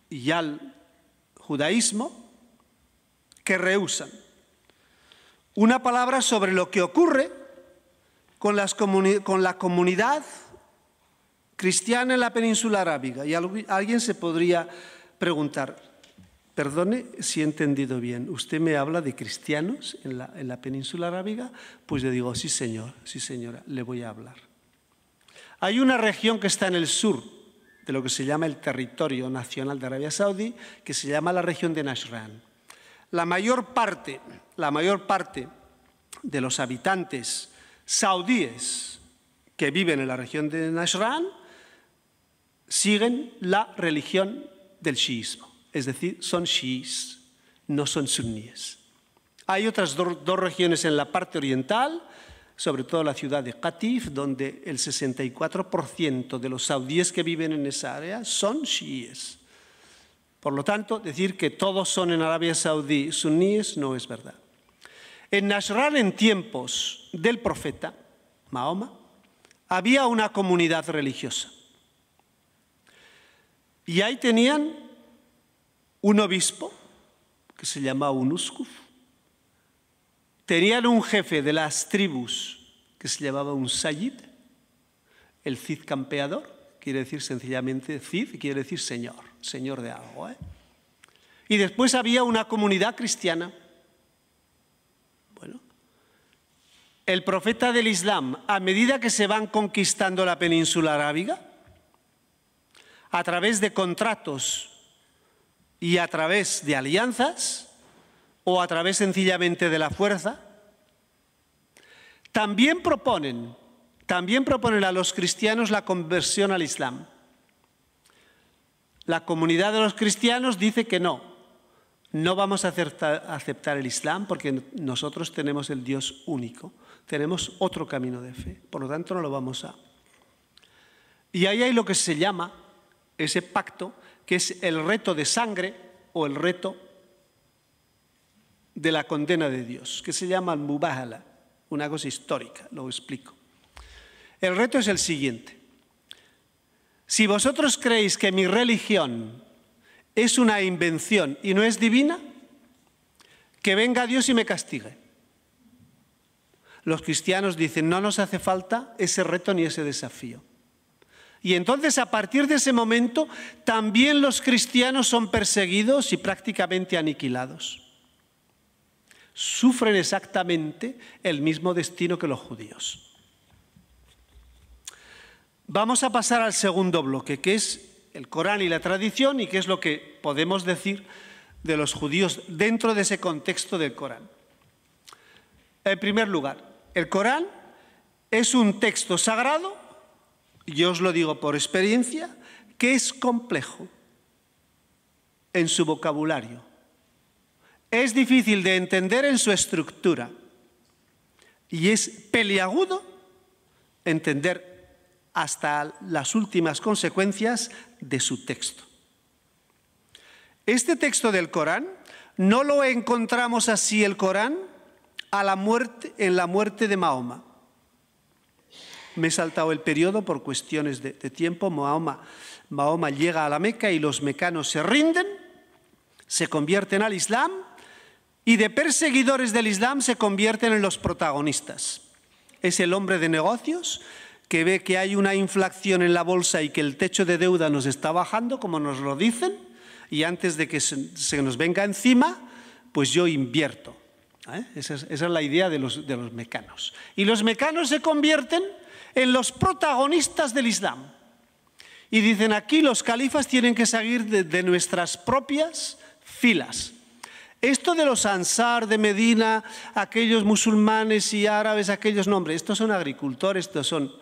y al judaísmo que rehúsan. Una palabra sobre lo que ocurre con la comunidad cristiana en la península arábiga. Y alguien se podría preguntar, perdone si he entendido bien, ¿usted me habla de cristianos en la península arábiga? Pues le digo, sí señor, sí señora, le voy a hablar. Hay una región que está en el sur de lo que se llama el territorio nacional de Arabia Saudí, que se llama la región de Najran. La mayor parte de los habitantes saudíes que viven en la región de Najran siguen la religión del chiismo, es decir, son chiíes, no son suníes. Hay otras dos regiones en la parte oriental, sobre todo la ciudad de Qatif, donde el 64% de los saudíes que viven en esa área son chiíes. Por lo tanto, decir que todos son en Arabia Saudí suníes no es verdad. En Najran, en tiempos del profeta Mahoma, había una comunidad religiosa. Y ahí tenían un obispo, que se llamaba un uskuf. Tenían un jefe de las tribus, que se llamaba un sayyid, el cid campeador, quiere decir sencillamente cid, quiere decir señor, señor de algo. Y después había una comunidad cristiana. Bueno, el profeta del Islam, a medida que se van conquistando la península arábiga, a través de contratos y a través de alianzas, o a través sencillamente de la fuerza, también proponen a los cristianos la conversión al Islam. La comunidad de los cristianos dice que no vamos a aceptar el Islam porque nosotros tenemos el Dios único, tenemos otro camino de fe, por lo tanto no lo vamos a... Y ahí hay lo que se llama ese pacto, que es el reto de sangre o el reto de la condena de Dios, que se llama al-mubahala, una cosa histórica, lo explico. El reto es el siguiente. Si vosotros creéis que mi religión es una invención y no es divina, que venga Dios y me castigue. Los cristianos dicen, no nos hace falta ese reto ni ese desafío. Y entonces, a partir de ese momento, también los cristianos son perseguidos y prácticamente aniquilados. Sufren exactamente el mismo destino que los judíos. Vamos a pasar al segundo bloque, que es el Corán y la tradición, y qué es lo que podemos decir de los judíos dentro de ese contexto del Corán. En primer lugar, el Corán es un texto sagrado, yo os lo digo por experiencia, que es complejo en su vocabulario. Es difícil de entender en su estructura y es peliagudo entender hasta las últimas consecuencias de su texto. Este texto del Corán no lo encontramos así el Corán en la muerte de Mahoma. Me he saltado el periodo por cuestiones de tiempo. Mahoma llega a la Meca y los mecanos se rinden, se convierten al Islam y de perseguidores del Islam se convierten en los protagonistas. Es el hombre de negocios que ve que hay una inflación en la bolsa y que el techo de deuda nos está bajando, como nos lo dicen, y antes de que se nos venga encima, pues yo invierto. Esa es la idea de los mecanos. Y los mecanos se convierten en los protagonistas del Islam. Y dicen, aquí los califas tienen que salir de nuestras propias filas. Esto de los Ansar de Medina, aquellos musulmanes y árabes, aquellos nombres, estos son agricultores, estos son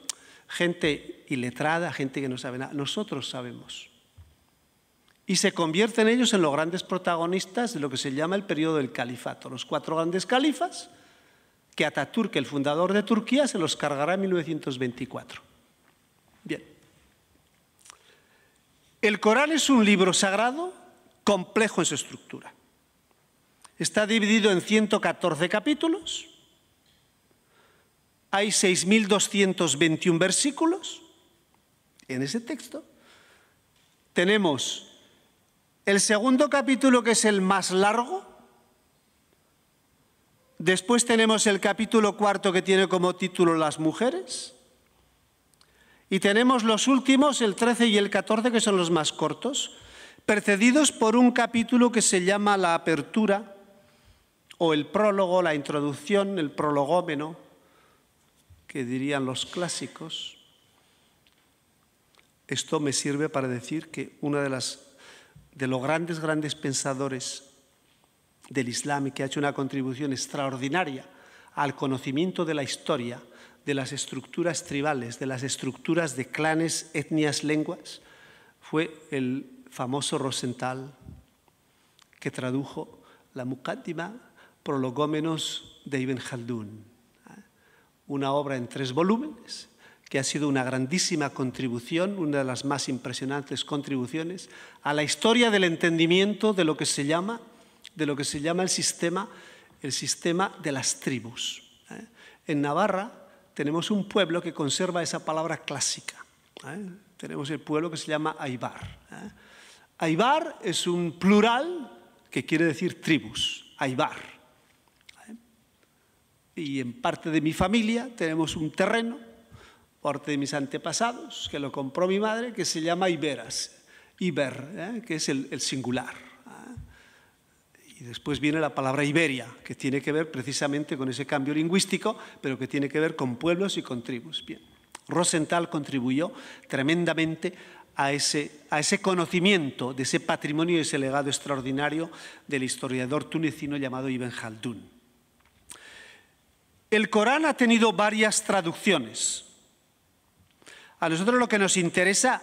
gente iletrada, gente que no sabe nada. Nosotros sabemos. Y se convierten ellos en los grandes protagonistas de lo que se llama el periodo del califato. Los 4 grandes califas que Atatürk, el fundador de Turquía, se los cargará en 1924. Bien. El Corán es un libro sagrado complejo en su estructura. Está dividido en 114 capítulos. Hay 6.221 versículos en ese texto. Tenemos el segundo capítulo, que es el más largo. Después tenemos el capítulo 4, que tiene como título Las mujeres. Y tenemos los últimos, el 13 y el 14, que son los más cortos, precedidos por un capítulo que se llama la apertura, o el prólogo, la introducción, el prologómeno, que dirían los clásicos. Esto me sirve para decir que uno de los grandes pensadores del Islam, y que ha hecho una contribución extraordinaria al conocimiento de la historia, de las estructuras tribales, de las estructuras de clanes, etnias, lenguas, fue el famoso Rosenthal, que tradujo la Muqaddima Prolegómenos de Ibn Khaldun, una obra en 3 volúmenes, que ha sido una grandísima contribución, una de las más impresionantes contribuciones a la historia del entendimiento de lo que se llama el sistema de las tribus. En Navarra tenemos un pueblo que conserva esa palabra clásica. Tenemos el pueblo que se llama Aibar. Aibar es un plural que quiere decir tribus, Aibar. Y en parte de mi familia tenemos un terreno, parte de mis antepasados, que lo compró mi madre, que se llama Iberas, Iber, que es el singular. Y después viene la palabra Iberia, que tiene que ver precisamente con ese cambio lingüístico, pero que tiene que ver con pueblos y con tribus. Bien. Rosenthal contribuyó tremendamente a ese conocimiento de ese patrimonio y ese legado extraordinario del historiador tunecino llamado Ibn Khaldun. El Corán ha tenido varias traducciones. A nosotros lo que nos interesa,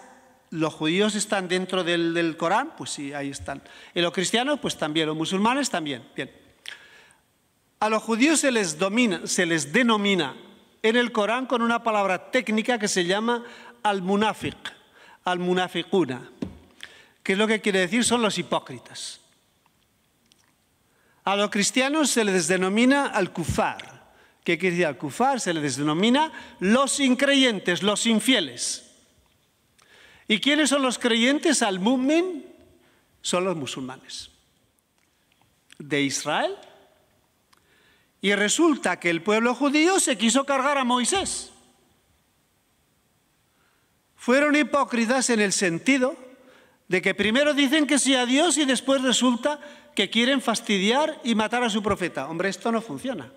los judíos están dentro del Corán, pues sí, ahí están. Y los cristianos, pues también, los musulmanes también. Bien. A los judíos se les denomina en el Corán con una palabra técnica que se llama al-munafiq, al-munafiquna, que es lo que quiere decir son los hipócritas. A los cristianos se les denomina al-kufar. ¿Qué quiere decir al-kufar? Se les denomina los increyentes, los infieles. ¿Y quiénes son los creyentes? Al-mu'min son los musulmanes de Israel. Y resulta que el pueblo judío se quiso cargar a Moisés. Fueron hipócritas en el sentido de que primero dicen que sí a Dios y después resulta que quieren fastidiar y matar a su profeta. Hombre, esto no funciona.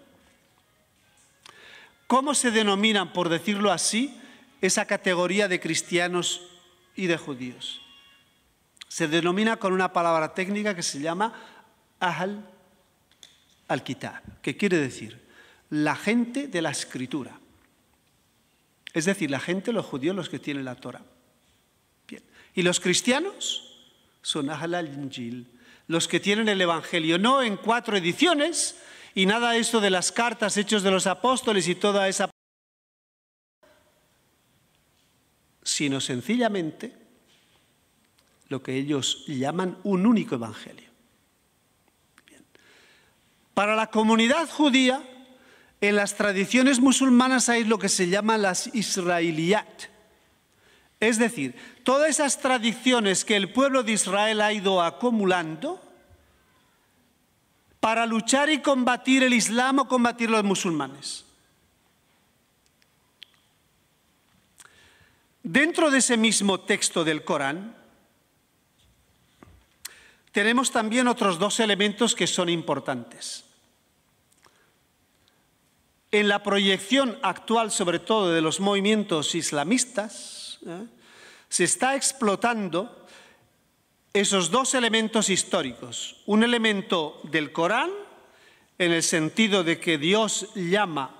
¿Cómo se denominan, por decirlo así, esa categoría de cristianos y de judíos? Se denomina con una palabra técnica que se llama Ahl al-Kitab, que quiere decir la gente de la escritura. Es decir, la gente, los judíos, los que tienen la Torá. Bien. Y los cristianos son Ahl al-Injil, los que tienen el Evangelio, no en 4 ediciones y nada de esto de las cartas, Hechos de los Apóstoles y toda esa, sino sencillamente lo que ellos llaman un único Evangelio. Bien. Para la comunidad judía, en las tradiciones musulmanas hay lo que se llama las Israeliyat. Es decir, todas esas tradiciones que el pueblo de Israel ha ido acumulando para luchar y combatir el Islam o combatir los musulmanes. Dentro de ese mismo texto del Corán, tenemos también otros 2 elementos que son importantes. En la proyección actual, sobre todo de los movimientos islamistas, se está explotando esos 2 elementos históricos. Un elemento del Corán, en el sentido de que Dios llama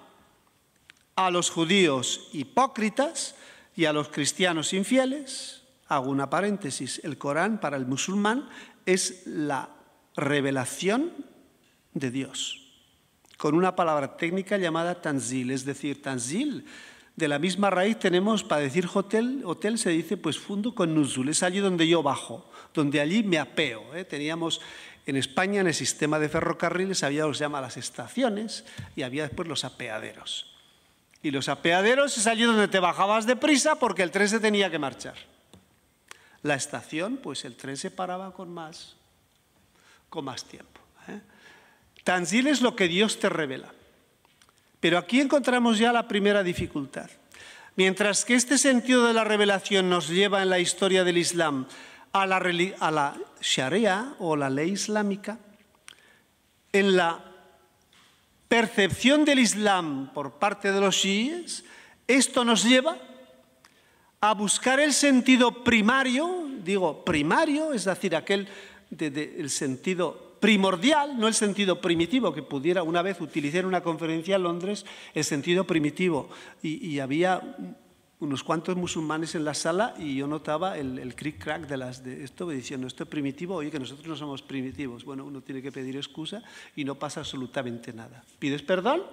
a los judíos hipócritas y a los cristianos infieles. Hago una paréntesis, el Corán para el musulmán es la revelación de Dios, con una palabra técnica llamada tanzil, es decir, tanzil, de la misma raíz tenemos, para decir hotel se dice pues fundo con nuzul, es allí donde yo bajo, donde allí me apeo. Teníamos en España, en el sistema de ferrocarriles, había lo que se llama las estaciones y había después los apeaderos. Y los apeaderos es allí donde te bajabas deprisa porque el tren se tenía que marchar. La estación, pues el tren se paraba con más tiempo. Tanzil es lo que Dios te revela. Pero aquí encontramos ya la primera dificultad. Mientras que este sentido de la revelación nos lleva en la historia del Islam a la Sharia o la ley islámica, en la percepción del Islam por parte de los chiíes, esto nos lleva a buscar el sentido primario, digo primario, es decir, el sentido primordial, no el sentido primitivo, que pudiera una vez utilicé en una conferencia en Londres el sentido primitivo y había unos cuantos musulmanes en la sala y yo notaba el cric-crac de esto diciendo esto es primitivo, oye que nosotros no somos primitivos. Bueno, uno tiene que pedir excusa y no pasa absolutamente nada. Pides perdón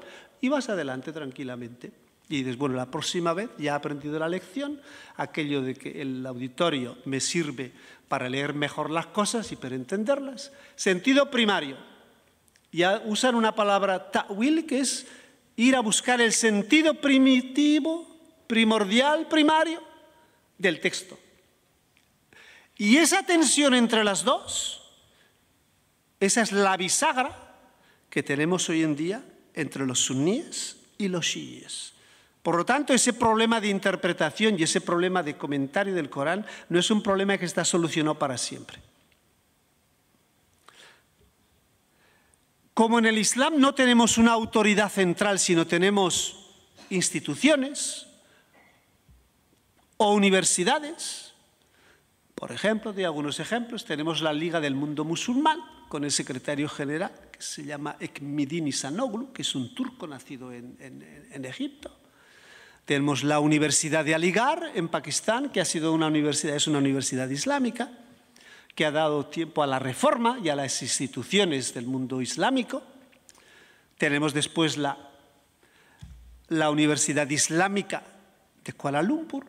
y vas adelante tranquilamente. Y dices, bueno, la próxima vez ya he aprendido la lección, aquello de que el auditorio me sirve para leer mejor las cosas y para entenderlas. Sentido primario. Ya usan una palabra ta'wil, que es ir a buscar el sentido primitivo, primordial, primario del texto. Y esa tensión entre las dos, esa es la bisagra que tenemos hoy en día entre los suníes y los chiíes. Por lo tanto, ese problema de interpretación y ese problema de comentario del Corán no es un problema que está solucionado para siempre. Como en el Islam no tenemos una autoridad central, sino tenemos instituciones o universidades, por ejemplo, de algunos ejemplos, tenemos la Liga del Mundo Musulmán, con el secretario general, que se llama Ekmedin Ihsanoglu, que es un turco nacido en Egipto. Tenemos la Universidad de Aligarh en Pakistán, que es una universidad islámica, que ha dado tiempo a la reforma y a las instituciones del mundo islámico. Tenemos después la Universidad Islámica de Kuala Lumpur,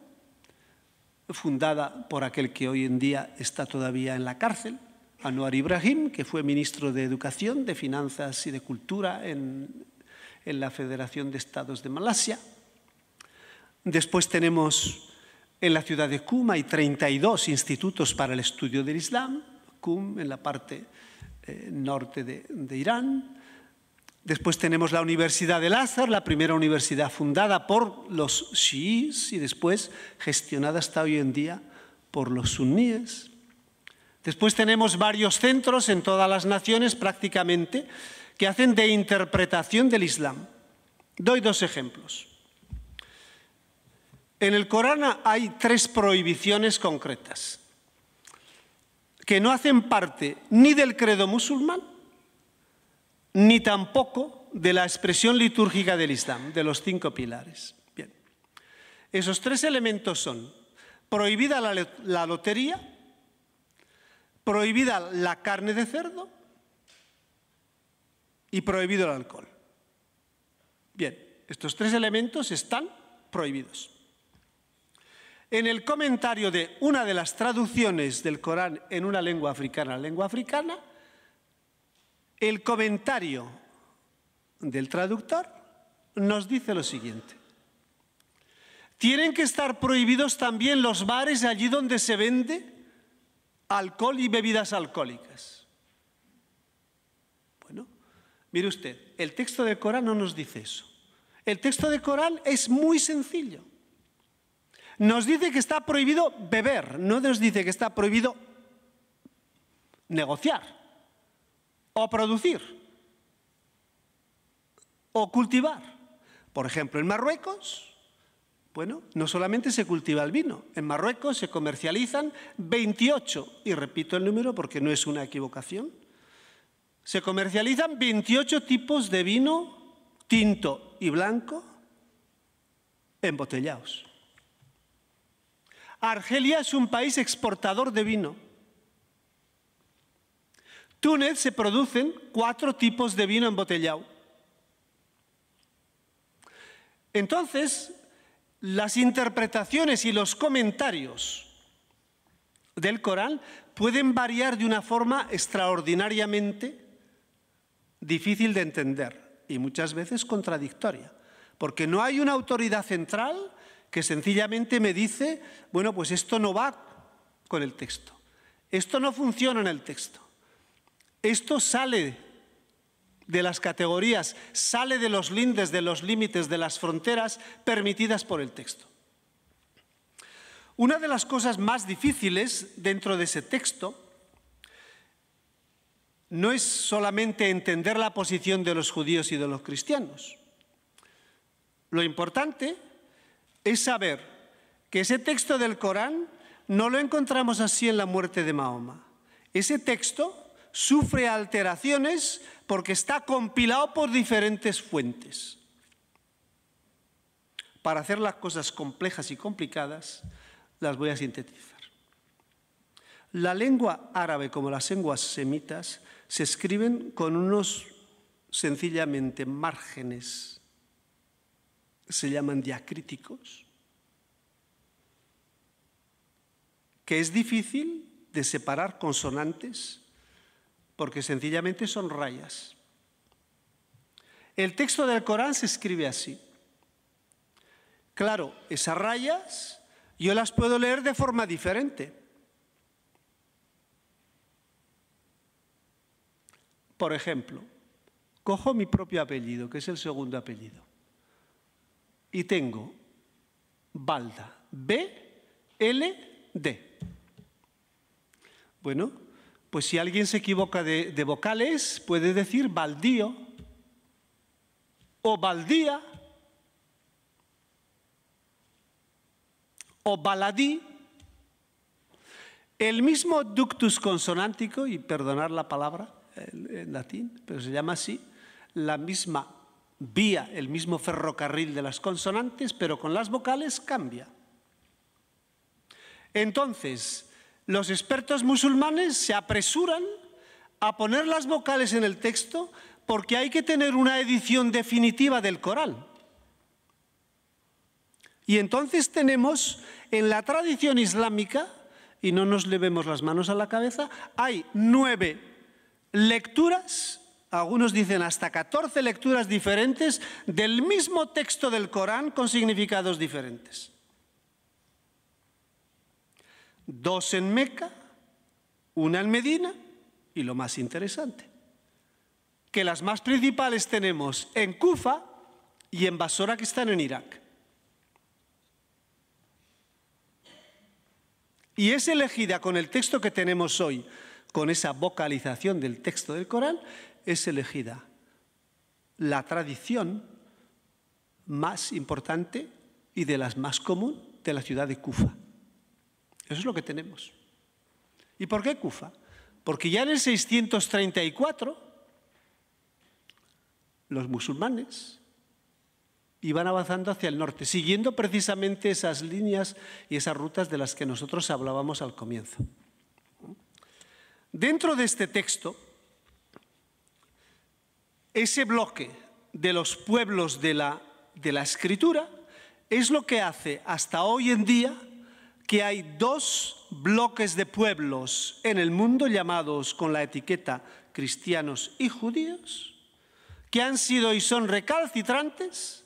fundada por aquel que hoy en día está todavía en la cárcel, Anwar Ibrahim, que fue ministro de Educación, de Finanzas y de Cultura en la Federación de Estados de Malasia. Después tenemos en la ciudad de Qum, hay 32 institutos para el estudio del Islam, Qum en la parte norte de Irán. Después tenemos la Universidad del Azhar, la primera universidad fundada por los chiíes y después gestionada hasta hoy en día por los suníes. Después tenemos varios centros en todas las naciones prácticamente que hacen de interpretación del Islam. Doy dos ejemplos. En el Corán hay 3 prohibiciones concretas que no hacen parte ni del credo musulmán ni tampoco de la expresión litúrgica del Islam, de los 5 pilares. Bien. Esos 3 elementos son prohibida la lotería, prohibida la carne de cerdo y prohibido el alcohol. Bien, estos 3 elementos están prohibidos. En el comentario de una de las traducciones del Corán en una lengua africana, el comentario del traductor nos dice lo siguiente. Tienen que estar prohibidos también los bares allí donde se vende alcohol y bebidas alcohólicas. Bueno, mire usted, el texto del Corán no nos dice eso. El texto del Corán es muy sencillo. Nos dice que está prohibido beber, no nos dice que está prohibido negociar, o producir, o cultivar. Por ejemplo, en Marruecos, bueno, no solamente se cultiva el vino, en Marruecos se comercializan 28, y repito el número porque no es una equivocación, se comercializan 28 tipos de vino tinto y blanco embotellados. Argelia es un país exportador de vino. Túnez se producen 4 tipos de vino embotellado. Entonces, las interpretaciones y los comentarios del Corán pueden variar de una forma extraordinariamente difícil de entender y muchas veces contradictoria, porque no hay una autoridad central que sencillamente me dice, bueno, pues esto no va con el texto, esto no funciona en el texto, esto sale de las categorías, sale de los lindes, de los límites, de las fronteras permitidas por el texto. Una de las cosas más difíciles dentro de ese texto no es solamente entender la posición de los judíos y de los cristianos. Lo importante es saber que ese texto del Corán no lo encontramos así en la muerte de Mahoma. Ese texto sufre alteraciones porque está compilado por diferentes fuentes. Para hacer las cosas complejas y complicadas, las voy a sintetizar. La lengua árabe, como las lenguas semitas, se escriben con unos sencillamente márgenes, se llaman diacríticos, que es difícil de separar consonantes porque sencillamente son rayas. El texto del Corán se escribe así. Claro, esas rayas yo las puedo leer de forma diferente. Por ejemplo, cojo mi propio apellido, que es el segundo apellido, y tengo Balda, B-L-D. Bueno, pues si alguien se equivoca de vocales, puede decir baldío o baldía o baladí. El mismo ductus consonántico, y perdonar la palabra en latín, pero se llama así, la misma vía, el mismo ferrocarril de las consonantes, pero con las vocales cambia. Entonces, los expertos musulmanes se apresuran a poner las vocales en el texto porque hay que tener una edición definitiva del Corán. Y entonces tenemos en la tradición islámica, y no nos levemos las manos a la cabeza, hay 9 lecturas, algunos dicen hasta 14 lecturas diferentes del mismo texto del Corán con significados diferentes. 2 en Meca, 1 en Medina y lo más interesante, que las más principales tenemos en Kufa y en Basora, que están en Irak. Y es elegida con el texto que tenemos hoy, con esa vocalización del texto del Corán, es elegida la tradición más importante y de las más comunes de la ciudad de Kufa. Eso es lo que tenemos. ¿Y por qué Kufa? Porque ya en el 634 los musulmanes iban avanzando hacia el norte, siguiendo precisamente esas líneas y esas rutas de las que nosotros hablábamos al comienzo. Dentro de este texto, ese bloque de los pueblos de la Escritura es lo que hace hasta hoy en día que hay 2 bloques de pueblos en el mundo llamados con la etiqueta cristianos y judíos, que han sido y son recalcitrantes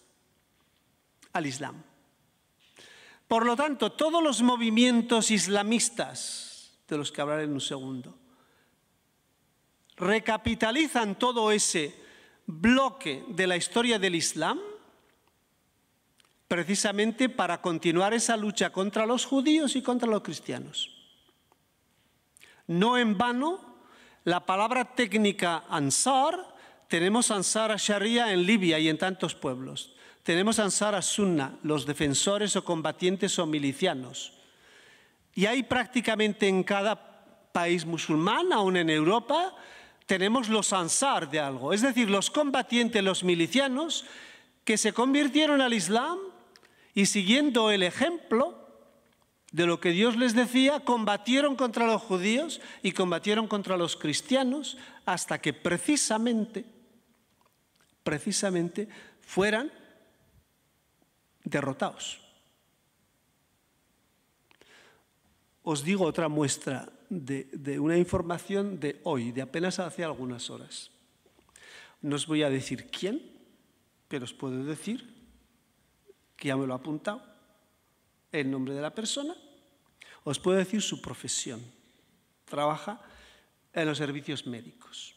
al Islam. Por lo tanto, todos los movimientos islamistas, de los que hablaré en un segundo, recapitalizan todo ese bloque de la historia del Islam precisamente para continuar esa lucha contra los judíos y contra los cristianos. No en vano, la palabra técnica Ansar, tenemos Ansar a-Sharia en Libia y en tantos pueblos. Tenemos Ansar a-Sunna, los defensores o combatientes o milicianos. Y hay prácticamente en cada país musulmán, aún en Europa, tenemos los Ansar de algo. Es decir, los combatientes, los milicianos, que se convirtieron al Islam Y siguiendo el ejemplo de lo que Dios les decía, combatieron contra los judíos y combatieron contra los cristianos hasta que precisamente fueran derrotados. Os digo otra muestra de una información de hoy, de apenas hace algunas horas. No os voy a decir quién, pero os puedo decir que ya me lo he apuntado, el nombre de la persona. Os puedo decir su profesión. Trabaja en los servicios médicos.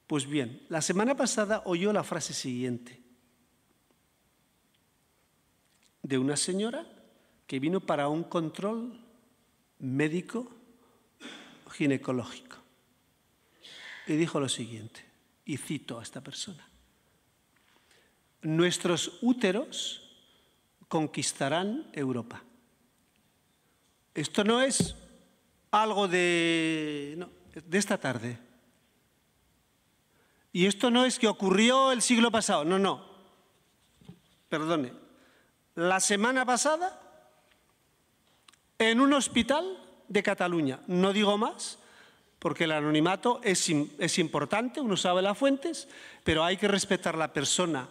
Pues bien, la semana pasada oyó la frase siguiente de una señora que vino para un control médico ginecológico. Y dijo lo siguiente, y cito a esta persona: nuestros úteros conquistarán Europa. Esto no es algo de esta tarde. Y esto no es que ocurrió el siglo pasado, no. Perdone. La semana pasada, en un hospital de Cataluña, no digo más, porque el anonimato es importante, uno sabe las fuentes, pero hay que respetar la persona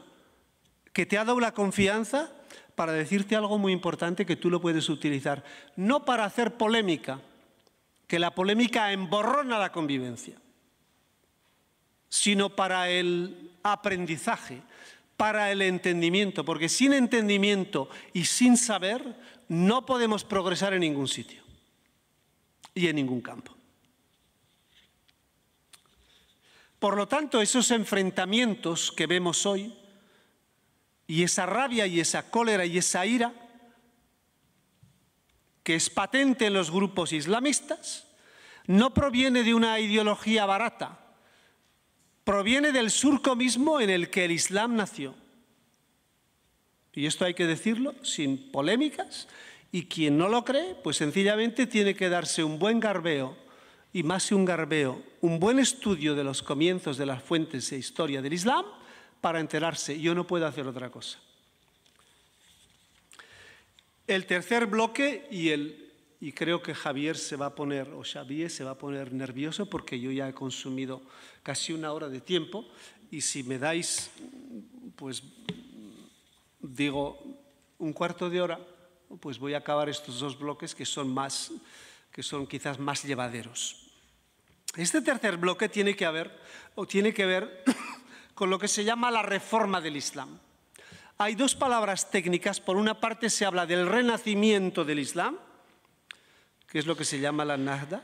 que te ha dado la confianza para decirte algo muy importante que tú lo puedes utilizar, no para hacer polémica, que la polémica emborrona la convivencia, sino para el aprendizaje, para el entendimiento, porque sin entendimiento y sin saber no podemos progresar en ningún sitio y en ningún campo. Por lo tanto, esos enfrentamientos que vemos hoy, y esa rabia y esa cólera y esa ira que es patente en los grupos islamistas, no proviene de una ideología barata, proviene del surco mismo en el que el Islam nació. Y esto hay que decirlo sin polémicas, y quien no lo cree, pues sencillamente tiene que darse un buen garbeo, y más que un garbeo, un buen estudio de los comienzos de las fuentes e historia del Islam, para enterarse. Yo no puedo hacer otra cosa. El tercer bloque, y creo que Xavier se va a poner nervioso porque yo ya he consumido casi una hora de tiempo, y si me dais, pues digo, un cuarto de hora, pues voy a acabar estos dos bloques que son quizás más llevaderos. Este tercer bloque tiene que ver con lo que se llama la reforma del Islam. Hay dos palabras técnicas. Por una parte se habla del renacimiento del Islam, que es lo que se llama la Nahda.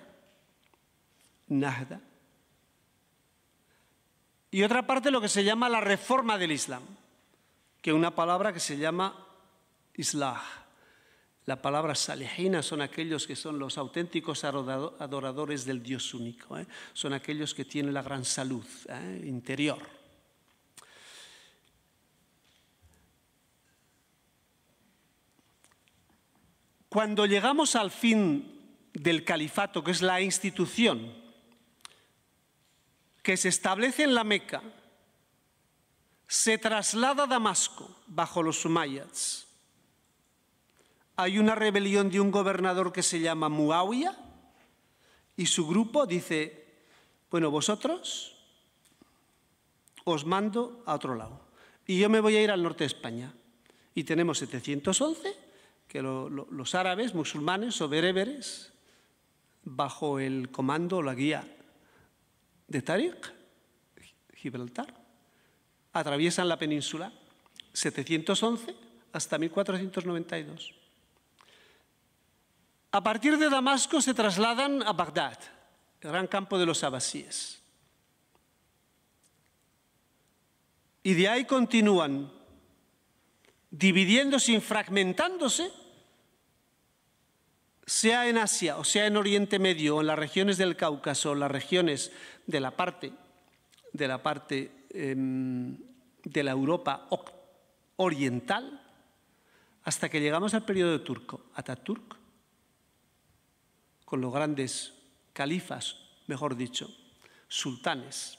Y otra parte lo que se llama la reforma del Islam, que es una palabra que se llama Islah. La palabra salihina son aquellos que son los auténticos adoradores del Dios único, son aquellos que tienen la gran salud interior. Cuando llegamos al fin del califato, que es la institución que se establece en la Meca, se traslada a Damasco bajo los umayyads. Hay una rebelión de un gobernador que se llama Muawiyah y su grupo dice, bueno, vosotros os mando a otro lado y yo me voy a ir al norte de España. Y tenemos 711 que los árabes, musulmanes o bereberes, bajo el comando o la guía de Tariq, Gibraltar, atraviesan la península 711 hasta 1492. A partir de Damasco se trasladan a Bagdad, el gran campo de los abasíes. Y de ahí continúan dividiéndose y fragmentándose, sea en Asia o sea en Oriente Medio o en las regiones del Cáucaso o las regiones de la parte de la Europa oriental, hasta que llegamos al periodo turco, Ataturk, con los grandes califas, mejor dicho, sultanes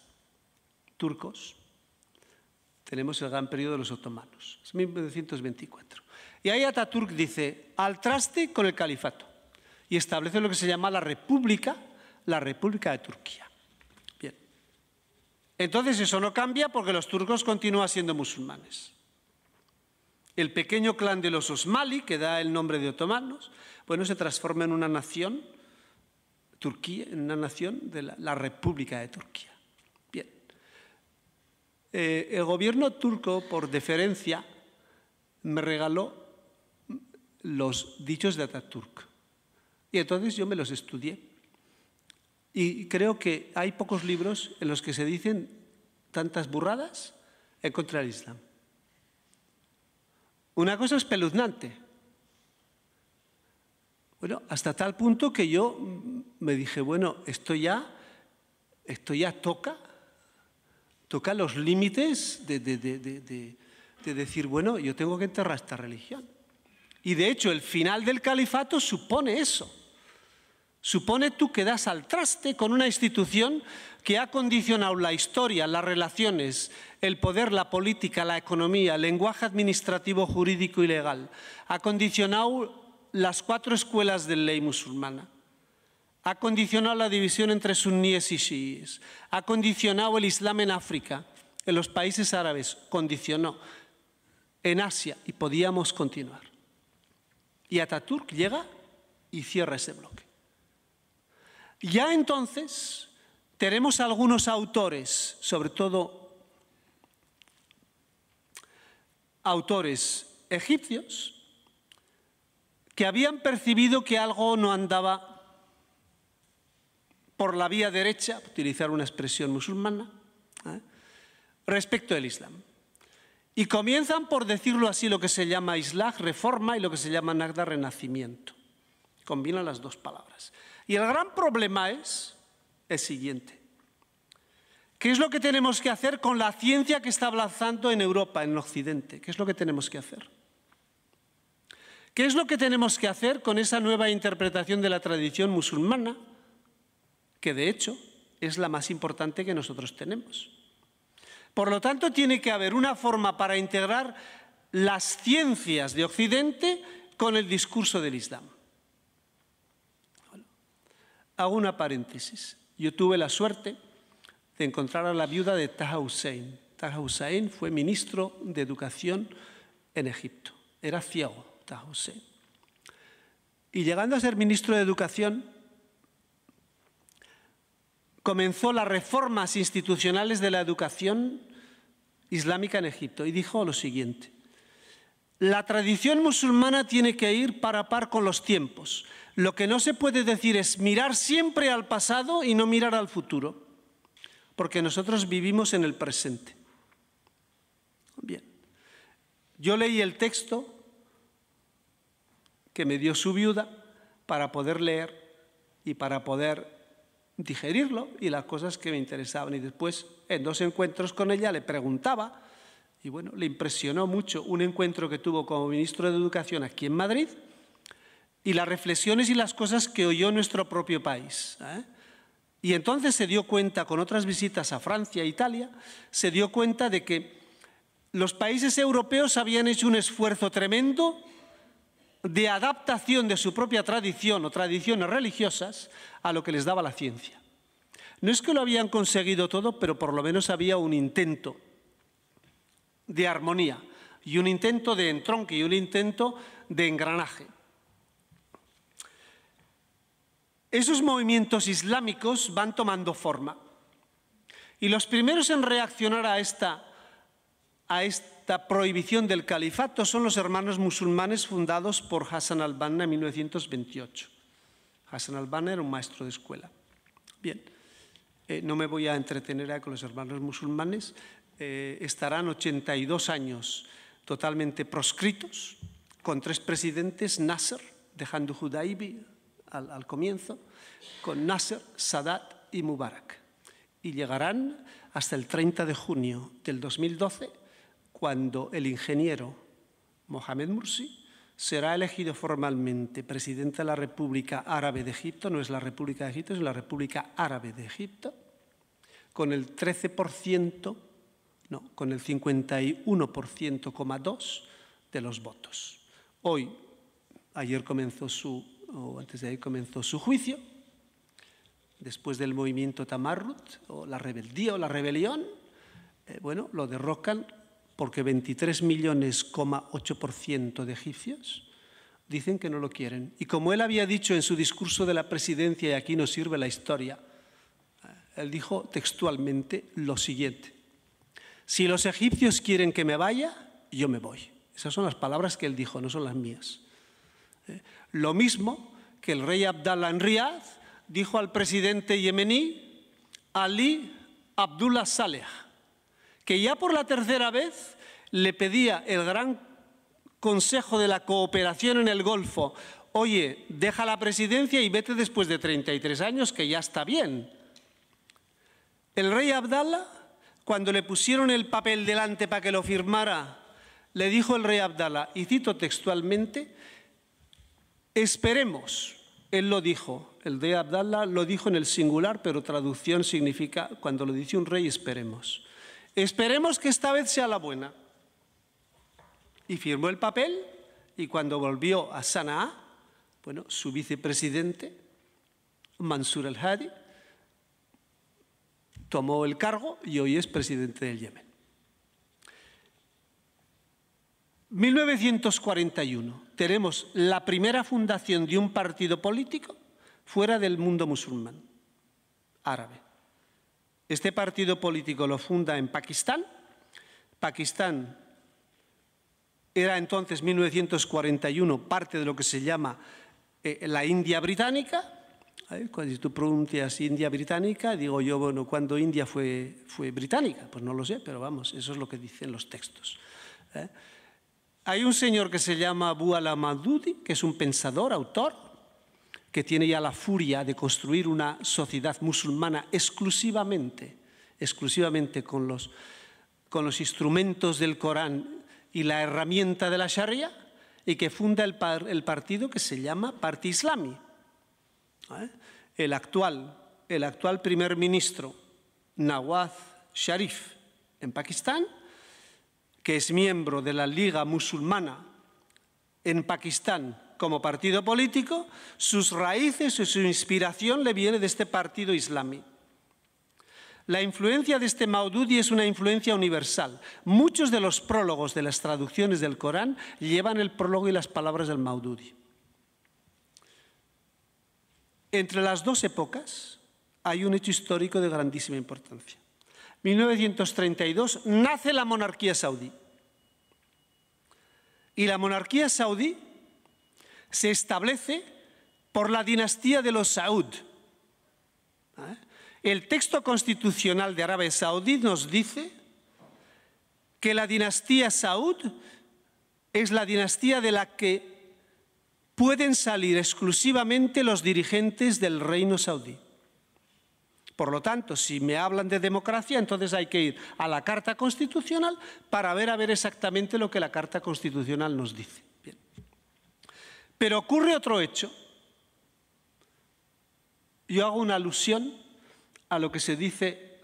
turcos. Tenemos el gran periodo de los otomanos, es 1924. Y ahí Atatürk dice, al traste con el califato, y establece lo que se llama la República de Turquía. Bien. Entonces eso no cambia porque los turcos continúan siendo musulmanes. El pequeño clan de los Osmali, que da el nombre de otomanos, bueno, se transforma en una nación, Turquía, en una nación de la República de Turquía. Bien. El gobierno turco, por deferencia, me regaló los dichos de Atatürk. Y entonces yo me los estudié. Y creo que hay pocos libros en los que se dicen tantas burradas en contra del Islam. Una cosa espeluznante. Bueno, hasta tal punto que yo me dije, bueno, esto ya toca los límites de decir, bueno, yo tengo que enterrar esta religión. Y de hecho, el final del califato supone eso. Supone tú que das al traste con una institución que ha condicionado la historia, las relaciones, el poder, la política, la economía, el lenguaje administrativo, jurídico y legal. Ha condicionado las 4 escuelas de ley musulmana. Ha condicionado la división entre suníes y chiíes. Ha condicionado el Islam en África, en los países árabes. Condicionó en Asia y podíamos continuar. Y Atatürk llega y cierra ese bloque. Ya entonces tenemos algunos autores, sobre todo autores egipcios, que habían percibido que algo no andaba por la vía derecha, utilizar una expresión musulmana, respecto del Islam. Y comienzan por decirlo así, lo que se llama Islah, reforma, y lo que se llama Nahda, renacimiento. Combinan las dos palabras. Y el gran problema es el siguiente. ¿Qué es lo que tenemos que hacer con la ciencia que está avanzando en Europa, en Occidente? ¿Qué es lo que tenemos que hacer? ¿Qué es lo que tenemos que hacer con esa nueva interpretación de la tradición musulmana, que de hecho es la más importante que nosotros tenemos? Por lo tanto, tiene que haber una forma para integrar las ciencias de Occidente con el discurso del Islam. Bueno, hago una paréntesis. Yo tuve la suerte de encontrar a la viuda de Taha Hussein. Taha Hussein fue ministro de Educación en Egipto. Era ciego, Taha Hussein. Y llegando a ser ministro de Educación, comenzó las reformas institucionales de la educación islámica en Egipto y dijo lo siguiente: la tradición musulmana tiene que ir par a par con los tiempos. Lo que no se puede decir es mirar siempre al pasado y no mirar al futuro, porque nosotros vivimos en el presente. Bien, yo leí el texto que me dio su viuda para poder leer y para poder digerirlo y las cosas que me interesaban. Y después, en 2 encuentros con ella, le preguntaba, y bueno, le impresionó mucho un encuentro que tuvo como ministro de Educación aquí en Madrid y las reflexiones y las cosas que oyó en nuestro propio país. Y entonces se dio cuenta, con otras visitas a Francia e Italia, se dio cuenta de que los países europeos habían hecho un esfuerzo tremendo de adaptación de su propia tradición o tradiciones religiosas a lo que les daba la ciencia. No es que lo habían conseguido todo, pero por lo menos había un intento de armonía y un intento de entronque y un intento de engranaje. Esos movimientos islámicos van tomando forma y los primeros en reaccionar a esta prohibición del califato son los hermanos musulmanes fundados por Hassan al-Banna en 1928. Hassan al-Banna era un maestro de escuela. Bien, no me voy a entretener con los hermanos musulmanes. Estarán 82 años totalmente proscritos, con 3 presidentes, Nasser, dejando Hudaybi al comienzo, con Nasser, Sadat y Mubarak. Y llegarán hasta el 30 de junio del 2012, cuando el ingeniero Mohamed Morsi será elegido formalmente presidente de la República Árabe de Egipto, no es la República de Egipto, es la República Árabe de Egipto, con el 13%, no, con el 51,2% de los votos. Ayer comenzó antes de ayer comenzó su juicio, después del movimiento Tamarrut, o la rebeldía o la rebelión. Bueno, lo derrocan porque 23,8 millones de egipcios dicen que no lo quieren. Y como él había dicho en su discurso de la presidencia, y aquí nos sirve la historia, él dijo textualmente lo siguiente: si los egipcios quieren que me vaya, yo me voy. Esas son las palabras que él dijo, no son las mías. Lo mismo que el rey Abdallah en Riad dijo al presidente yemení Ali Abdullah Saleh, que ya por la tercera vez le pedía el gran consejo de la cooperación en el Golfo: oye, deja la presidencia y vete después de 33 años, que ya está bien. El rey Abdallah, cuando le pusieron el papel delante para que lo firmara, le dijo el rey Abdallah, y cito textualmente: esperemos. Él lo dijo, el rey Abdallah lo dijo en el singular, pero traducción significa, cuando lo dice un rey, esperemos. Esperemos que esta vez sea la buena. Y firmó el papel, y cuando volvió a Sanaa, bueno, su vicepresidente, Mansur al-Hadi, tomó el cargo y hoy es presidente del Yemen. 1941, tenemos la primera fundación de un partido político fuera del mundo musulmán, árabe. Este partido político lo funda en Pakistán. Pakistán era entonces, 1941, parte de lo que se llama la India británica. Cuando tú pronuncias India británica, digo yo, bueno, ¿cuándo India fue británica? Pues no lo sé, pero vamos, eso es lo que dicen los textos. Hay un señor que se llama Abu al-Maududi, que es un pensador, autor, que tiene ya la furia de construir una sociedad musulmana exclusivamente con los instrumentos del Corán y la herramienta de la Sharia, y que funda el partido que se llama Parti Islami. El actual primer ministro, Nawaz Sharif, en Pakistán, que es miembro de la Liga Musulmana en Pakistán como partido político, sus raíces y su inspiración le viene de este partido islamí. La influencia de este Maududi es una influencia universal. Muchos de los prólogos de las traducciones del Corán llevan el prólogo y las palabras del Maududi. Entre las dos épocas hay un hecho histórico de grandísima importancia. 1932 nace la monarquía saudí. Y la monarquía saudí se establece por la dinastía de los Saud. El texto constitucional de Arabia Saudí nos dice que la dinastía Saud es la dinastía de la que pueden salir exclusivamente los dirigentes del reino saudí. Por lo tanto, si me hablan de democracia, entonces hay que ir a la Carta Constitucional para ver exactamente lo que la Carta Constitucional nos dice. Bien. Pero ocurre otro hecho. Yo hago una alusión a lo que se dice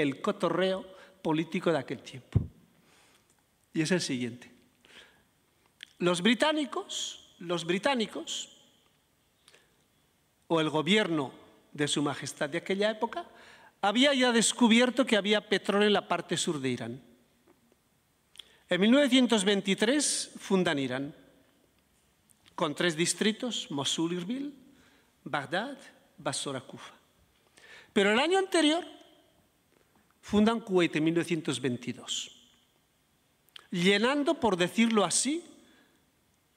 el cotorreo político de aquel tiempo. Y es el siguiente. Los británicos, o el gobierno de Su Majestad de aquella época, había ya descubierto que había petróleo en la parte sur de Irán. En 1923 fundan Irán, con 3 distritos: Mosul, Irbil, Bagdad, Basora, Kufa. Pero el año anterior fundan Kuwait en 1922, llenando, por decirlo así,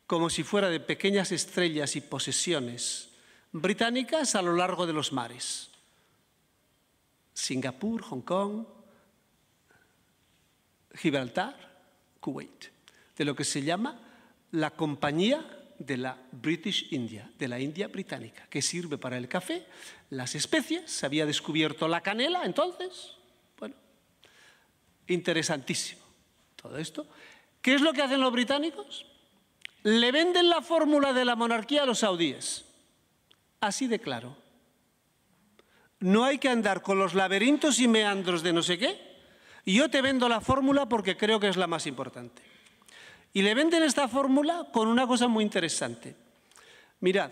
como si fuera de pequeñas estrellas y posesiones británicas a lo largo de los mares: Singapur, Hong Kong, Gibraltar, Kuwait, de lo que se llama la Compañía de la British India, de la India británica, que sirve para el café, las especias. Se había descubierto la canela entonces. Bueno, interesantísimo todo esto. ¿Qué es lo que hacen los británicos? Le venden la fórmula de la monarquía a los saudíes. Así de claro. No hay que andar con los laberintos y meandros de no sé qué. Y yo te vendo la fórmula porque creo que es la más importante. Y le venden esta fórmula con una cosa muy interesante. Mirad,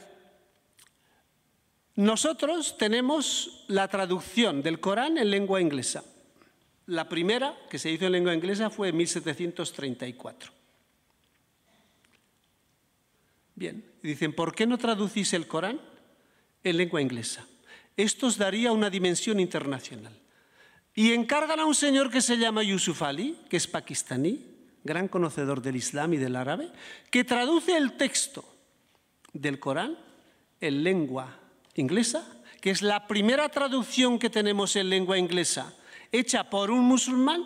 nosotros tenemos la traducción del Corán en lengua inglesa. La primera que se hizo en lengua inglesa fue en 1734. Bien, dicen, ¿por qué no traducís el Corán en lengua inglesa? Esto os daría una dimensión internacional. Y encargan a un señor que se llama Yusuf Ali, que es pakistaní, gran conocedor del Islam y del árabe, que traduce el texto del Corán en lengua inglesa, que es la primera traducción que tenemos en lengua inglesa, hecha por un musulmán,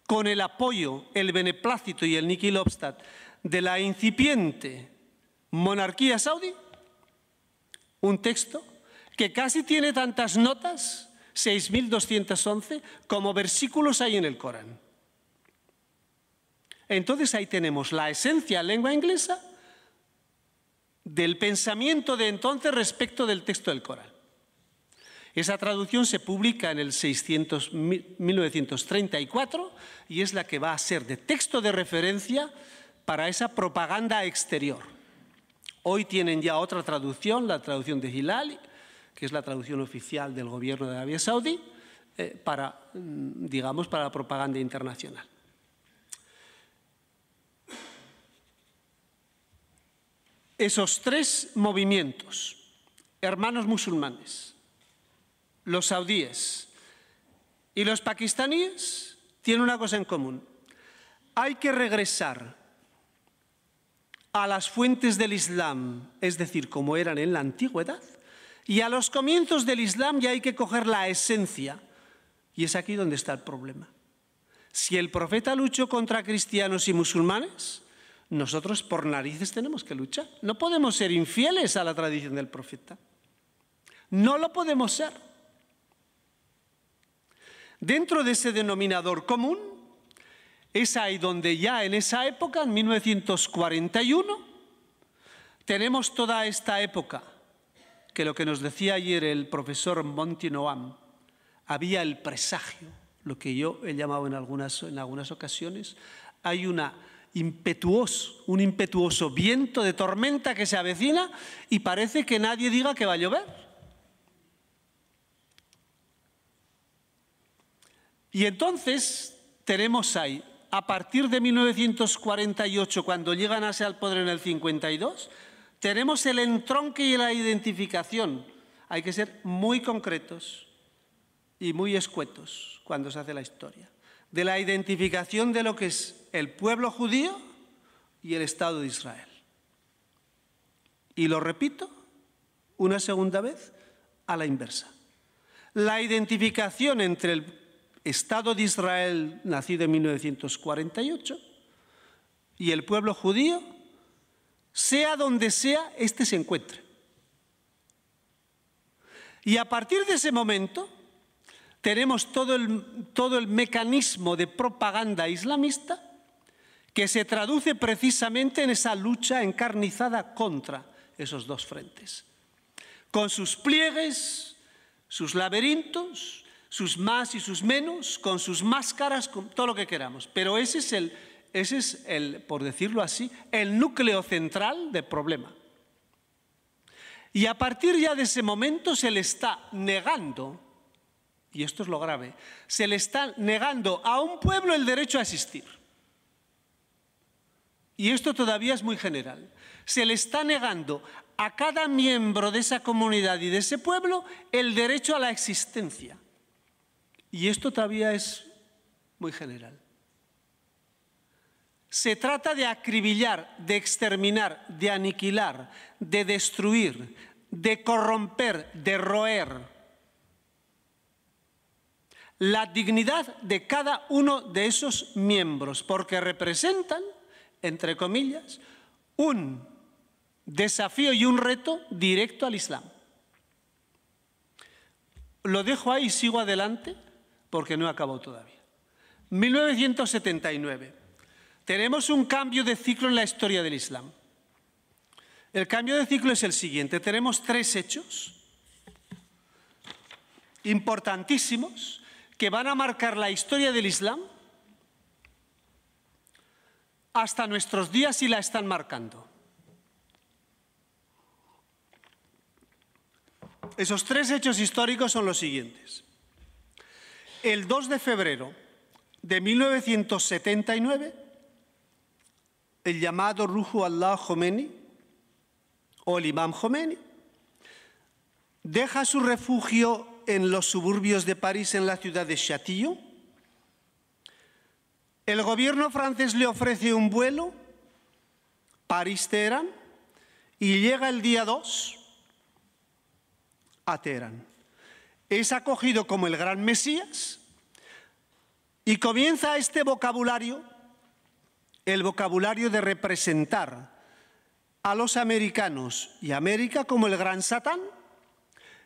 con el apoyo, el beneplácito y el nihil obstat de la incipiente monarquía saudí, un texto que casi tiene tantas notas, 6.211, como versículos hay en el Corán. Entonces ahí tenemos la esencia en lengua inglesa del pensamiento de entonces respecto del texto del Corán. Esa traducción se publica en el 1934 y es la que va a ser de texto de referencia para esa propaganda exterior. Hoy tienen ya otra traducción, la traducción de Hilali, que es la traducción oficial del gobierno de Arabia Saudí, para la propaganda internacional. Esos tres movimientos, hermanos musulmanes, los saudíes y los pakistaníes, tienen una cosa en común. Hay que regresar a las fuentes del Islam, es decir, como eran en la antigüedad, y a los comienzos del Islam ya hay que coger la esencia. Y es aquí donde está el problema. Si el profeta luchó contra cristianos y musulmanes, nosotros por narices tenemos que luchar. No podemos ser infieles a la tradición del profeta. No lo podemos ser. Dentro de ese denominador común, es ahí donde ya en esa época, en 1941, tenemos toda esta época, que lo que nos decía ayer el profesor Monty Noam, había el presagio, lo que yo he llamado en algunas ocasiones, hay un impetuoso viento de tormenta que se avecina y parece que nadie diga que va a llover. Y entonces tenemos ahí, a partir de 1948, cuando llegan hacia el poder en el 52, tenemos el entronque y la identificación. Hay que ser muy concretos y muy escuetos cuando se hace la historia. De la identificación de lo que es el pueblo judío y el Estado de Israel. Y lo repito una segunda vez a la inversa. La identificación entre el Estado de Israel, nacido en 1948, y el pueblo judío, sea donde sea, éste se encuentre. Y a partir de ese momento, tenemos todo el mecanismo de propaganda islamista que se traduce precisamente en esa lucha encarnizada contra esos dos frentes. Con sus pliegues, sus laberintos, sus más y sus menos, con sus máscaras, con todo lo que queramos. Pero ese es el, por decirlo así, el núcleo central del problema. Y a partir ya de ese momento se le está negando, y esto es lo grave, se le está negando a un pueblo el derecho a existir. Y esto todavía es muy general. Se le está negando a cada miembro de esa comunidad y de ese pueblo el derecho a la existencia. Y esto todavía es muy general. Se trata de acribillar, de exterminar, de aniquilar, de destruir, de corromper, de roer la dignidad de cada uno de esos miembros, porque representan, entre comillas, un desafío y un reto directo al Islam. Lo dejo ahí y sigo adelante porque no he acabado todavía. 1979. Tenemos un cambio de ciclo en la historia del Islam. El cambio de ciclo es el siguiente. Tenemos tres hechos importantísimos que van a marcar la historia del Islam hasta nuestros días y la están marcando. Esos tres hechos históricos son los siguientes. El 2 de febrero de 1979, el llamado Ruhollah Khomeini, o el Imam Khomeini, deja su refugio en los suburbios de París, en la ciudad de Châtillon. El gobierno francés le ofrece un vuelo París-Teherán y llega el día 2 a Teherán. Es acogido como el gran Mesías y comienza este vocabulario, el vocabulario de representar a los americanos y a América como el gran Satán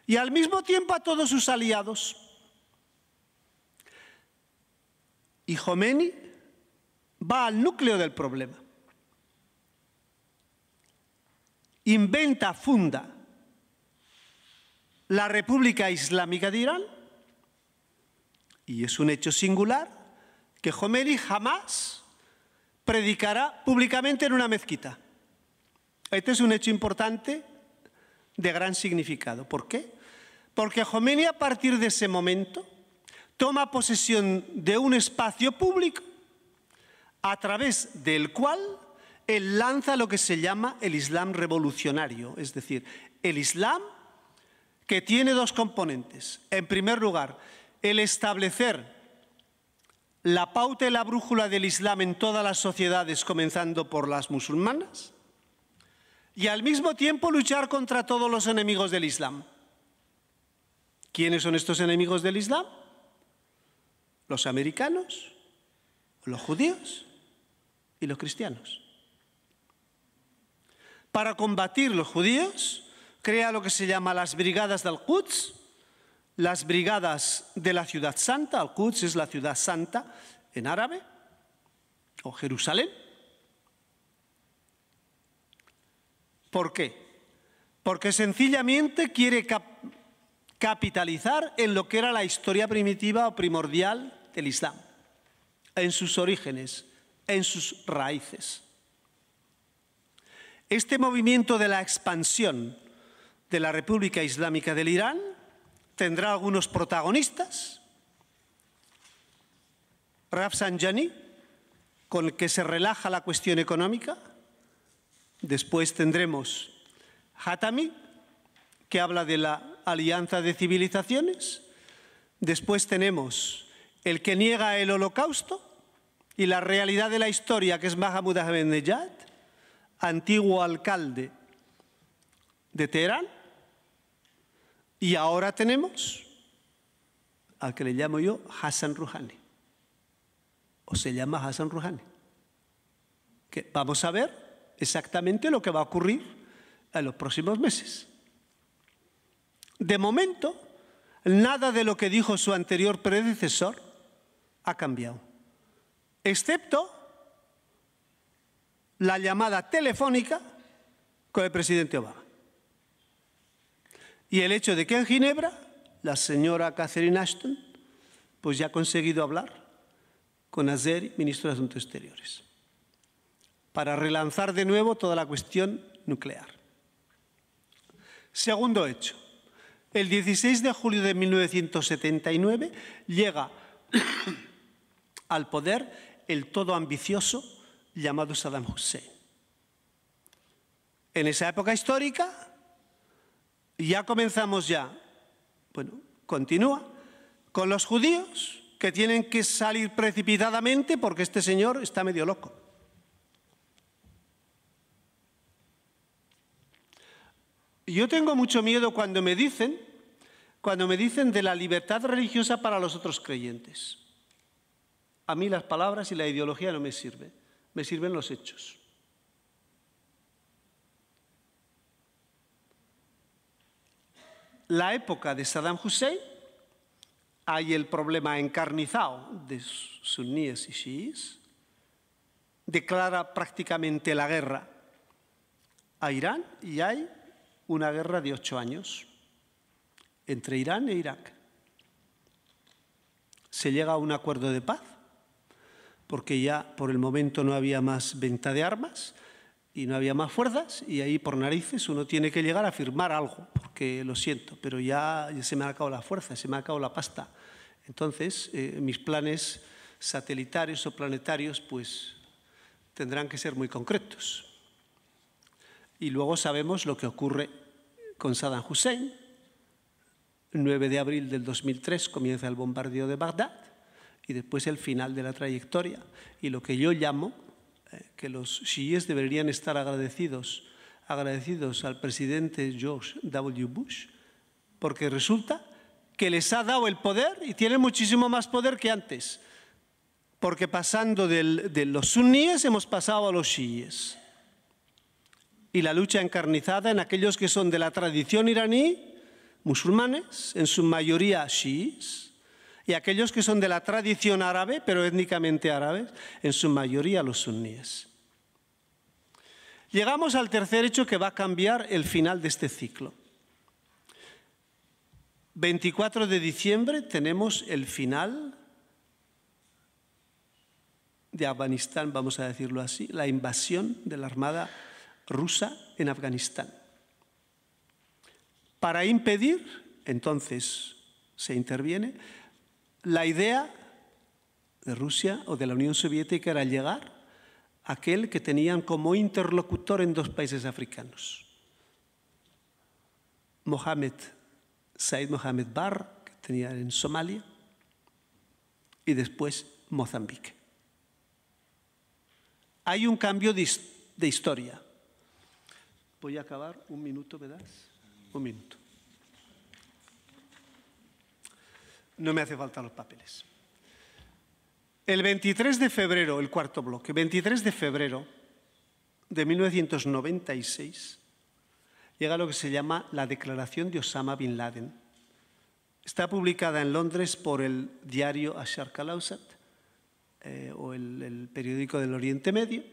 y al mismo tiempo a todos sus aliados. Y Khomeini va al núcleo del problema. Funda la República Islámica de Irán, y es un hecho singular que Khomeini jamás predicará públicamente en una mezquita. Este es un hecho importante de gran significado. ¿Por qué? Porque Khomeini, a partir de ese momento, toma posesión de un espacio público a través del cual él lanza lo que se llama el Islam revolucionario, es decir, el Islam que tiene dos componentes. En primer lugar, el establecer la pauta y la brújula del Islam en todas las sociedades, comenzando por las musulmanas, y al mismo tiempo luchar contra todos los enemigos del Islam. ¿Quiénes son estos enemigos del Islam? Los americanos, los judíos y los cristianos. Para combatir los judíos, crea lo que se llama las brigadas del Quds, las brigadas de la ciudad santa. Al-Quds es la ciudad santa en árabe, o Jerusalén. ¿Por qué? Porque sencillamente quiere capitalizar en lo que era la historia primitiva o primordial del Islam, en sus orígenes, en sus raíces. Este movimiento de la expansión de la República Islámica del Irán tendrá algunos protagonistas. Rafsanjani, con el que se relaja la cuestión económica. Después tendremos Hatami, que habla de la alianza de civilizaciones. Después tenemos el que niega el holocausto y la realidad de la historia, que es Mahmoud Ahmadinejad, antiguo alcalde de Teherán. Y ahora tenemos al que le llamo yo Hassan Rouhani, o se llama Hassan Rouhani, que vamos a ver exactamente lo que va a ocurrir en los próximos meses. De momento, nada de lo que dijo su anterior predecesor ha cambiado, excepto la llamada telefónica con el presidente Obama. Y el hecho de que en Ginebra la señora Catherine Ashton pues ya ha conseguido hablar con Azeri, ministro de Asuntos Exteriores, para relanzar de nuevo toda la cuestión nuclear. Segundo hecho, el 16 de julio de 1979 llega al poder el todo ambicioso llamado Saddam Hussein. En esa época histórica ya comenzamos continúa, con los judíos que tienen que salir precipitadamente porque este señor está medio loco. Yo tengo mucho miedo cuando me dicen de la libertad religiosa para los otros creyentes. A mí las palabras y la ideología no me sirven, me sirven los hechos. La época de Saddam Hussein, hay el problema encarnizado de suníes y chiíes, declara prácticamente la guerra a Irán y hay una guerra de 8 años entre Irán e Irak. Se llega a un acuerdo de paz, porque ya por el momento no había más venta de armas y no había más fuerzas, y ahí por narices uno tiene que llegar a firmar algo, porque lo siento, pero ya se me ha acabado la fuerza, se me ha acabado la pasta. Entonces, mis planes satelitarios o planetarios pues tendrán que ser muy concretos. Y luego sabemos lo que ocurre con Saddam Hussein. El 9 de abril del 2003 comienza el bombardeo de Bagdad y después el final de la trayectoria. Y lo que yo llamo que los chiíes deberían estar agradecidos al presidente George W. Bush, porque resulta que les ha dado el poder y tienen muchísimo más poder que antes. Porque pasando de los suníes hemos pasado a los chiíes. Y la lucha encarnizada en aquellos que son de la tradición iraní, musulmanes, en su mayoría chiíes, y aquellos que son de la tradición árabe, pero étnicamente árabes, en su mayoría los suníes. Llegamos al tercer hecho que va a cambiar el final de este ciclo. 24 de diciembre tenemos el final de Afganistán, vamos a decirlo así, la invasión de la Armada rusa en Afganistán. Para impedir, entonces se interviene, la idea de Rusia o de la Unión Soviética era llegar a aquel que tenían como interlocutor en dos países africanos. Said Mohamed Barre, que tenía en Somalia, y después Mozambique. Hay un cambio de historia. Voy a acabar, un minuto, ¿me das? Un minuto. No me hace falta los papeles. El 23 de febrero, el cuarto bloque, 23 de febrero de 1996, llega lo que se llama la Declaración de Osama Bin Laden. Está publicada en Londres por el diario Asharq al-Awsat, o el periódico del Oriente Medio.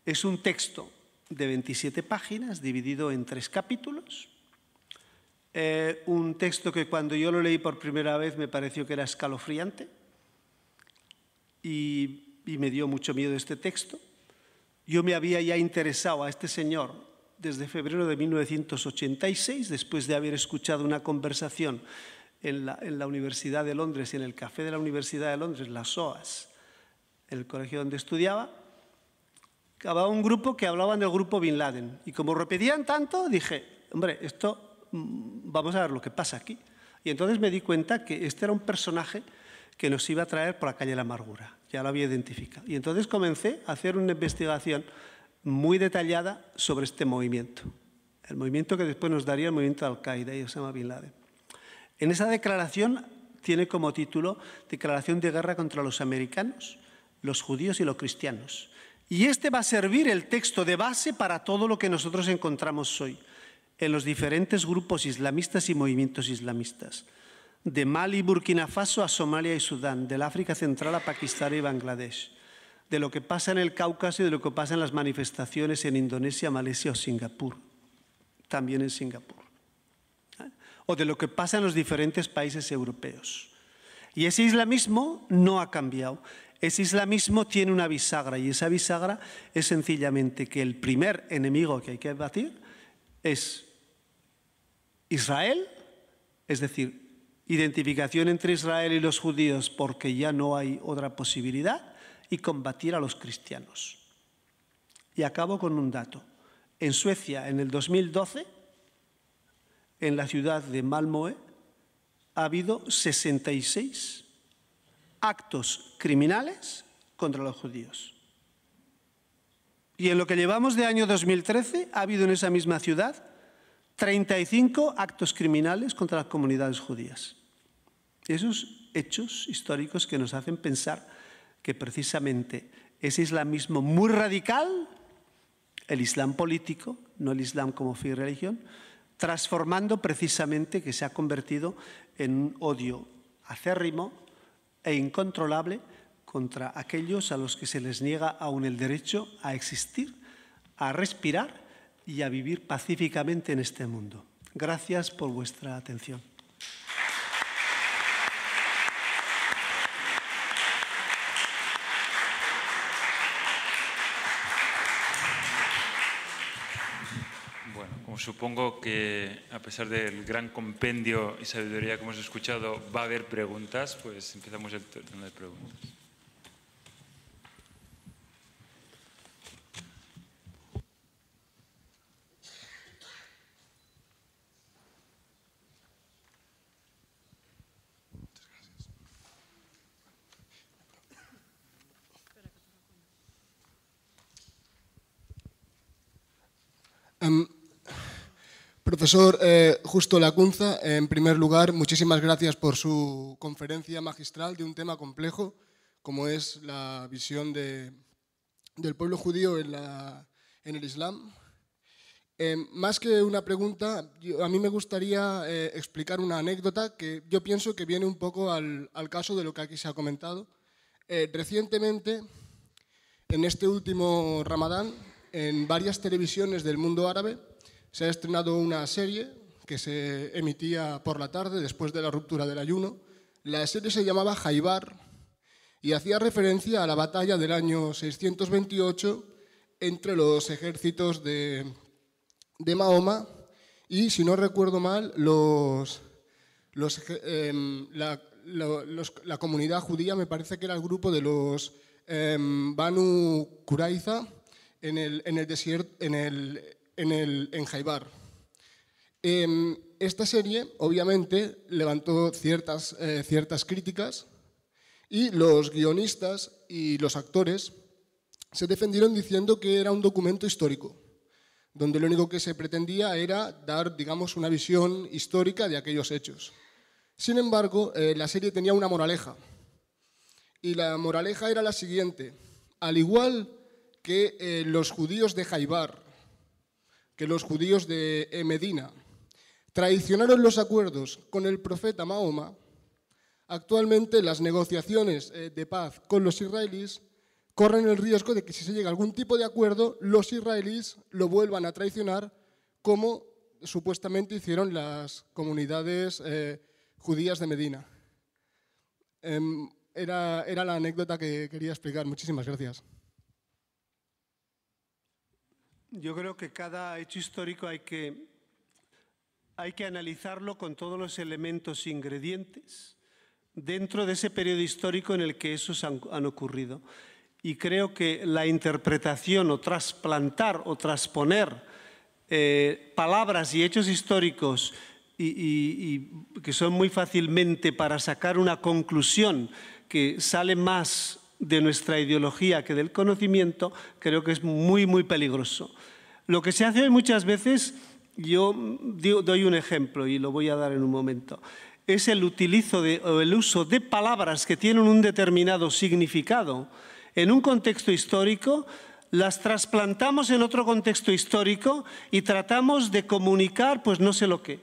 Es un texto de 27 páginas, dividido en 3 capítulos. Un texto que cuando yo lo leí por primera vez me pareció que era escalofriante y me dio mucho miedo este texto. Yo me había ya interesado a este señor desde febrero de 1986, después de haber escuchado una conversación en la Universidad de Londres, en el café de la Universidad de Londres, las SOAS, en el colegio donde estudiaba. Había un grupo que hablaban del grupo Bin Laden. Y como repetían tanto, dije, hombre, vamos a ver lo que pasa aquí. Y entonces me di cuenta que este era un personaje que nos iba a traer por la calle de la amargura. Ya lo había identificado. Y entonces comencé a hacer una investigación muy detallada sobre este movimiento. El movimiento que después nos daría el movimiento de Al-Qaeda y Osama Bin Laden. En esa declaración tiene como título Declaración de guerra contra los americanos, los judíos y los cristianos. Y este va a servir el texto de base para todo lo que nosotros encontramos hoy en los diferentes grupos islamistas y movimientos islamistas, de Mali, Burkina Faso a Somalia y Sudán, del África Central a Pakistán y Bangladesh, de lo que pasa en el Cáucaso y de lo que pasa en las manifestaciones en Indonesia, Malasia o Singapur, también en Singapur, o de lo que pasa en los diferentes países europeos. Y ese islamismo no ha cambiado. Ese islamismo tiene una bisagra y esa bisagra es sencillamente que el primer enemigo que hay que batir es Israel, es decir, identificación entre Israel y los judíos porque ya no hay otra posibilidad, y combatir a los cristianos. Y acabo con un dato. En Suecia, en el 2012, en la ciudad de Malmö, ha habido 66 actos criminales contra los judíos. Y en lo que llevamos de año 2013, ha habido en esa misma ciudad 35 actos criminales contra las comunidades judías. Esos hechos históricos que nos hacen pensar que precisamente ese islamismo muy radical, el islam político, no el islam como fe y religión, transformando precisamente que se ha convertido en un odio acérrimo e incontrolable contra aquellos a los que se les niega aún el derecho a existir, a respirar y a vivir pacíficamente en este mundo. Gracias por vuestra atención. supongo que, a pesar del gran compendio y sabiduría que hemos escuchado, va a haber preguntas, pues empezamos el turno de preguntas. Profesor Justo Lacunza, en primer lugar, muchísimas gracias por su conferencia magistral de un tema complejo, como es la visión del pueblo judío en el Islam. Más que una pregunta, a mí me gustaría explicar una anécdota que yo pienso que viene un poco al caso de lo que aquí se ha comentado. Recientemente, en este último Ramadán, en varias televisiones del mundo árabe, se ha estrenado una serie que se emitía por la tarde, después de la ruptura del ayuno. La serie se llamaba Jaibar y hacía referencia a la batalla del año 628 entre los ejércitos de Mahoma y, si no recuerdo mal, la comunidad judía, me parece que era el grupo de los Banu Qurayza en el desierto, en Jaibar. Esta serie, obviamente, levantó ciertas críticas y los guionistas y los actores se defendieron diciendo que era un documento histórico, donde lo único que se pretendía era dar, digamos, una visión histórica de aquellos hechos. Sin embargo, la serie tenía una moraleja, y la moraleja era la siguiente: al igual que los judíos de Jaibar, que los judíos de Medina traicionaron los acuerdos con el profeta Mahoma, actualmente las negociaciones de paz con los israelíes corren el riesgo de que, si se llega a algún tipo de acuerdo, los israelíes lo vuelvan a traicionar, como supuestamente hicieron las comunidades judías de Medina. Era la anécdota que quería explicar. Muchísimas gracias. Yo creo que cada hecho histórico hay que analizarlo con todos los elementos e ingredientes dentro de ese periodo histórico en el que esos han ocurrido. Y creo que la interpretación o trasplantar o transponer palabras y hechos históricos y que son muy fácilmente para sacar una conclusión que sale más de nuestra ideología que del conocimiento, creo que es muy, muy peligroso. Lo que se hace hoy muchas veces, yo doy un ejemplo y lo voy a dar en un momento, es el uso de palabras que tienen un determinado significado en un contexto histórico, las trasplantamos en otro contexto histórico y tratamos de comunicar pues no sé lo qué.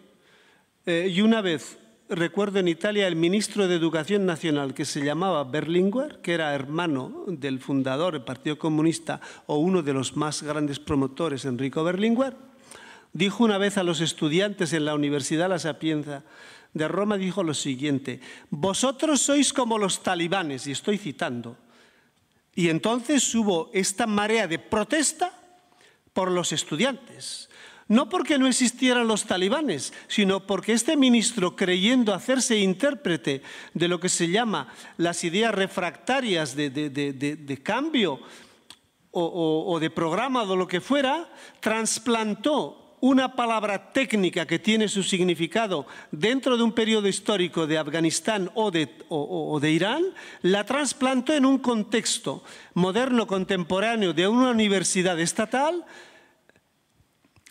Y una vez, recuerdo en Italia, el ministro de Educación Nacional, que se llamaba Berlinguer, que era hermano del fundador del Partido Comunista o uno de los más grandes promotores, Enrico Berlinguer, dijo una vez a los estudiantes en la Universidad La Sapienza de Roma, dijo lo siguiente: vosotros sois como los talibanes, y estoy citando. Y entonces hubo esta marea de protesta por los estudiantes. No porque no existieran los talibanes, sino porque este ministro, creyendo hacerse intérprete de lo que se llama las ideas refractarias de cambio o de programa o lo que fuera, trasplantó una palabra técnica que tiene su significado dentro de un periodo histórico de Afganistán o de Irán, la trasplantó en un contexto moderno, contemporáneo, de una universidad estatal,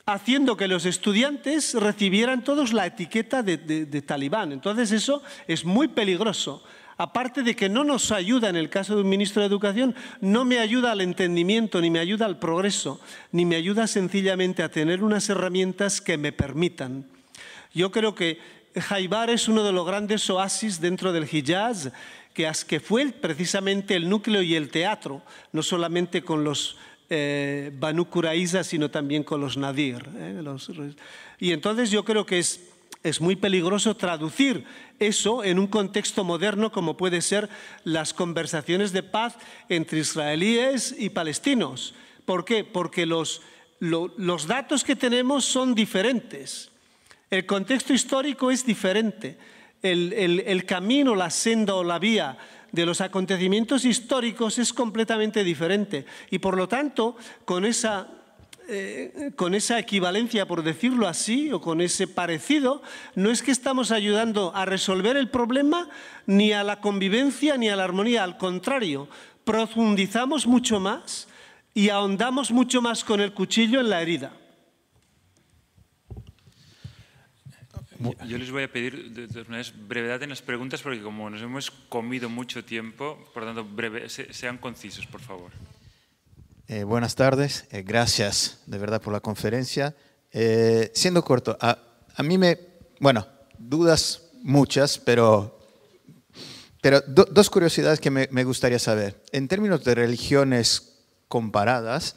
haciendo que los estudiantes recibieran todos la etiqueta de talibán. Entonces eso es muy peligroso. Aparte de que no nos ayuda, en el caso de un ministro de Educación, no me ayuda al entendimiento, ni me ayuda al progreso, ni me ayuda sencillamente a tener unas herramientas que me permitan. Yo creo que Jaibar es uno de los grandes oasis dentro del Hijaz, que fue precisamente el núcleo y el teatro, no solamente con los Banu Qurayza, sino también con los Nadir. Y entonces yo creo que es muy peligroso traducir eso en un contexto moderno como puede ser las conversaciones de paz entre israelíes y palestinos. ¿Por qué? Porque los los datos que tenemos son diferentes. El contexto histórico es diferente. El camino, la senda o la vía de los acontecimientos históricos es completamente diferente. Y por lo tanto, con esa equivalencia, por decirlo así, o con ese parecido, no es que estamos ayudando a resolver el problema, ni a la convivencia, ni a la armonía. Al contrario, profundizamos mucho más y ahondamos mucho más con el cuchillo en la herida. Yo les voy a pedir de todas maneras brevedad en las preguntas porque como nos hemos comido mucho tiempo, por tanto, sean concisos, por favor. Buenas tardes, gracias de verdad por la conferencia. Siendo corto, a mí dudas muchas, pero dos curiosidades que me gustaría saber. En términos de religiones comparadas,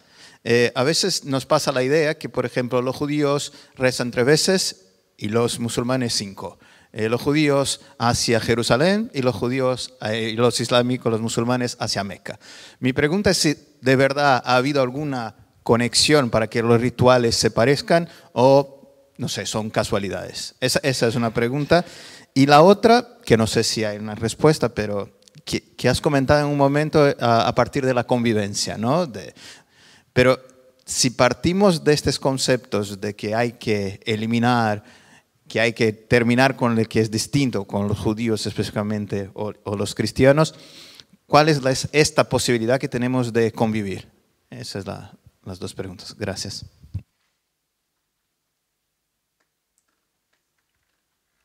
a veces nos pasa la idea que, por ejemplo, los judíos rezan 3 veces y los musulmanes 5. Los judíos hacia Jerusalén y los islámicos, los musulmanes hacia Meca. Mi pregunta es si de verdad ha habido alguna conexión para que los rituales se parezcan o, no sé, son casualidades. Esa es una pregunta. Y la otra, que no sé si hay una respuesta, pero que has comentado en un momento a partir de la convivencia, ¿no? Pero si partimos de estos conceptos de que hay que eliminar, que hay que terminar con lo que es distinto, con los judíos específicamente o los cristianos, ¿cuál es esta posibilidad que tenemos de convivir? Esas son las dos preguntas. Gracias.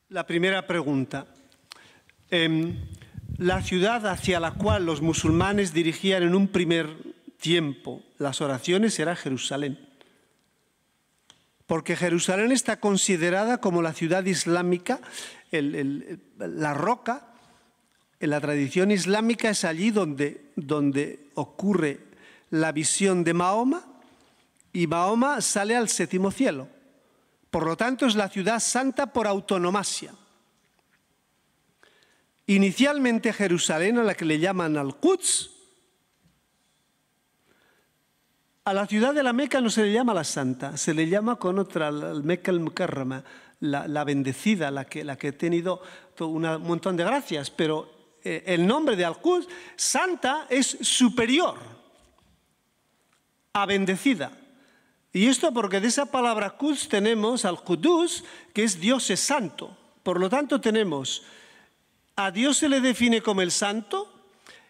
La primera pregunta. La ciudad hacia la cual los musulmanes dirigían en un primer tiempo las oraciones era Jerusalén. Porque Jerusalén está considerada como la ciudad islámica, la roca, en la tradición islámica es allí donde ocurre la visión de Mahoma y Mahoma sale al 7º cielo. Por lo tanto, es la ciudad santa por autonomasia. Inicialmente Jerusalén, a la que le llaman Al-Quds, a la ciudad de la Meca no se le llama la santa, se le llama con otra, el Meca al-Mukarrama, la bendecida, la que ha tenido un montón de gracias, pero el nombre de Al-Quds, santa, es superior a bendecida. Y esto porque de esa palabra Quds tenemos Al-Qudus, que es Dios es santo. Por lo tanto tenemos, a Dios se le define como el santo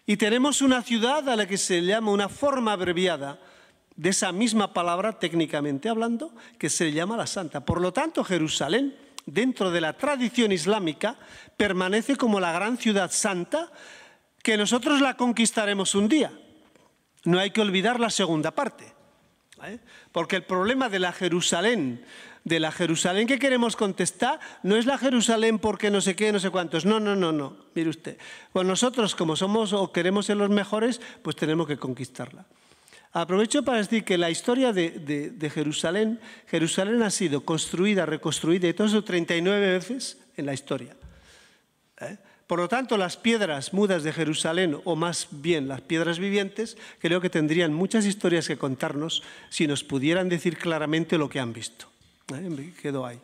y tenemos una ciudad a la que se llama una forma abreviada de esa misma palabra, técnicamente hablando, que se llama la santa. Por lo tanto, Jerusalén, dentro de la tradición islámica, permanece como la gran ciudad santa, que nosotros la conquistaremos un día. No hay que olvidar la segunda parte, ¿eh? Porque el problema de la Jerusalén que queremos contestar, no es la Jerusalén porque no sé qué, no sé cuántos. No. Mire usted, pues nosotros como somos o queremos ser los mejores, pues tenemos que conquistarla. Aprovecho para decir que la historia de Jerusalén ha sido construida, reconstruida y todo eso 39 veces en la historia. Por lo tanto, las piedras mudas de Jerusalén, o más bien las piedras vivientes, creo que tendrían muchas historias que contarnos si nos pudieran decir claramente lo que han visto. Me quedo ahí.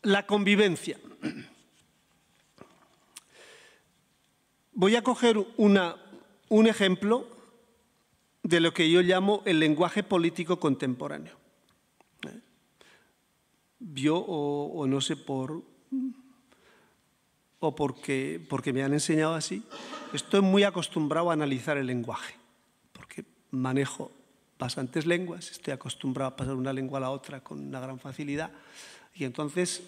La convivencia. Voy a coger un ejemplo de lo que yo llamo el lenguaje político contemporáneo. Yo, o no sé porque me han enseñado así, estoy muy acostumbrado a analizar el lenguaje, porque manejo bastantes lenguas, estoy acostumbrado a pasar una lengua a la otra con una gran facilidad, y entonces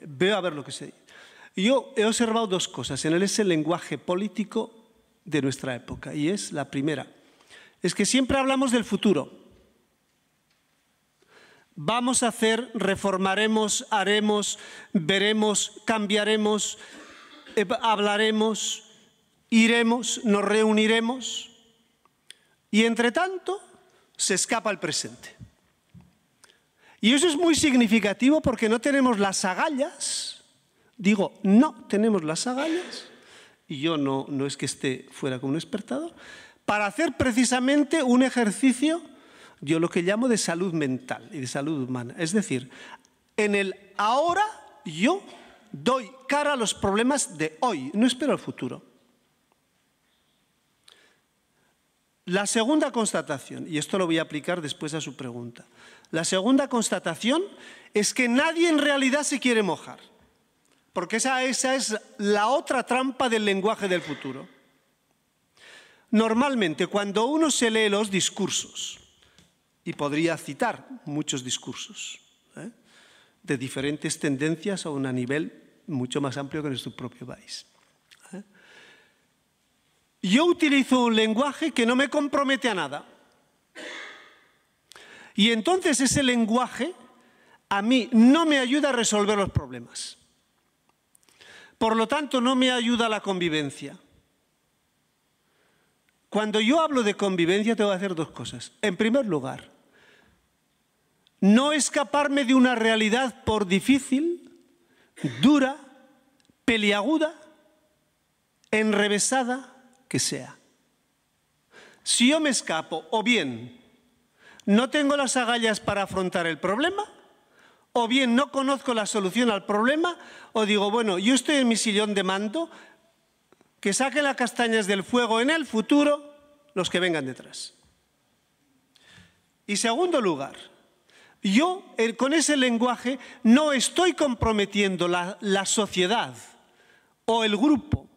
veo a ver lo que se dice. Yo he observado dos cosas en ese lenguaje político de nuestra época, y es la primera, es que siempre hablamos del futuro. Vamos a hacer, reformaremos, haremos, veremos, cambiaremos, hablaremos, iremos, nos reuniremos, y entre tanto se escapa el presente. Y eso es muy significativo porque no tenemos las agallas. Digo, no tenemos las agallas y yo no es que esté fuera como un espectador, para hacer precisamente un ejercicio, yo lo que llamo de salud mental y de salud humana. Es decir, en el ahora yo doy cara a los problemas de hoy, no espero al futuro. La segunda constatación, y esto lo voy a aplicar después a su pregunta, la segunda constatación es que nadie en realidad se quiere mojar, porque esa es la otra trampa del lenguaje del futuro. Normalmente, cuando uno se lee los discursos, y podría citar muchos discursos, de diferentes tendencias a un nivel mucho más amplio que en nuestro propio país. Yo utilizo un lenguaje que no me compromete a nada. Y entonces ese lenguaje a mí no me ayuda a resolver los problemas. Por lo tanto, no me ayuda a la convivencia. Cuando yo hablo de convivencia, tengo que hacer dos cosas. En primer lugar, no escaparme de una realidad por difícil, dura, peliaguda, enrevesada que sea. Si yo me escapo, o bien no tengo las agallas para afrontar el problema, o bien no conozco la solución al problema, o digo, bueno, yo estoy en mi sillón de mando, que saquen las castañas del fuego en el futuro los que vengan detrás. Y segundo lugar, yo con ese lenguaje no estoy comprometiendo la sociedad o el grupo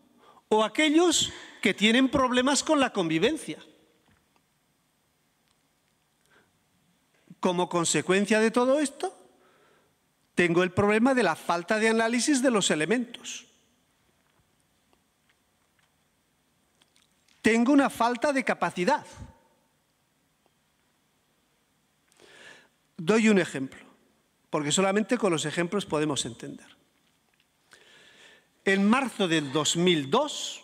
o aquellos que tienen problemas con la convivencia. Como consecuencia de todo esto, tengo el problema de la falta de análisis de los elementos. Tengo una falta de capacidad. Doy un ejemplo, porque solamente con los ejemplos podemos entender. En marzo del 2002,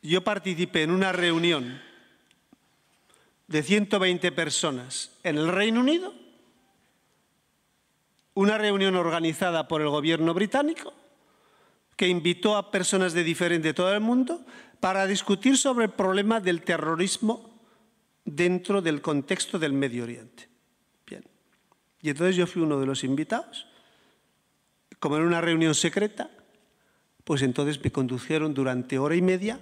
yo participé en una reunión de 120 personas en el Reino Unido, una reunión organizada por el gobierno británico, que invitó a personas de todo el mundo para discutir sobre el problema del terrorismo dentro del contexto del Medio Oriente. Bien. Y entonces yo fui uno de los invitados. Como era una reunión secreta, pues entonces me condujeron durante hora y media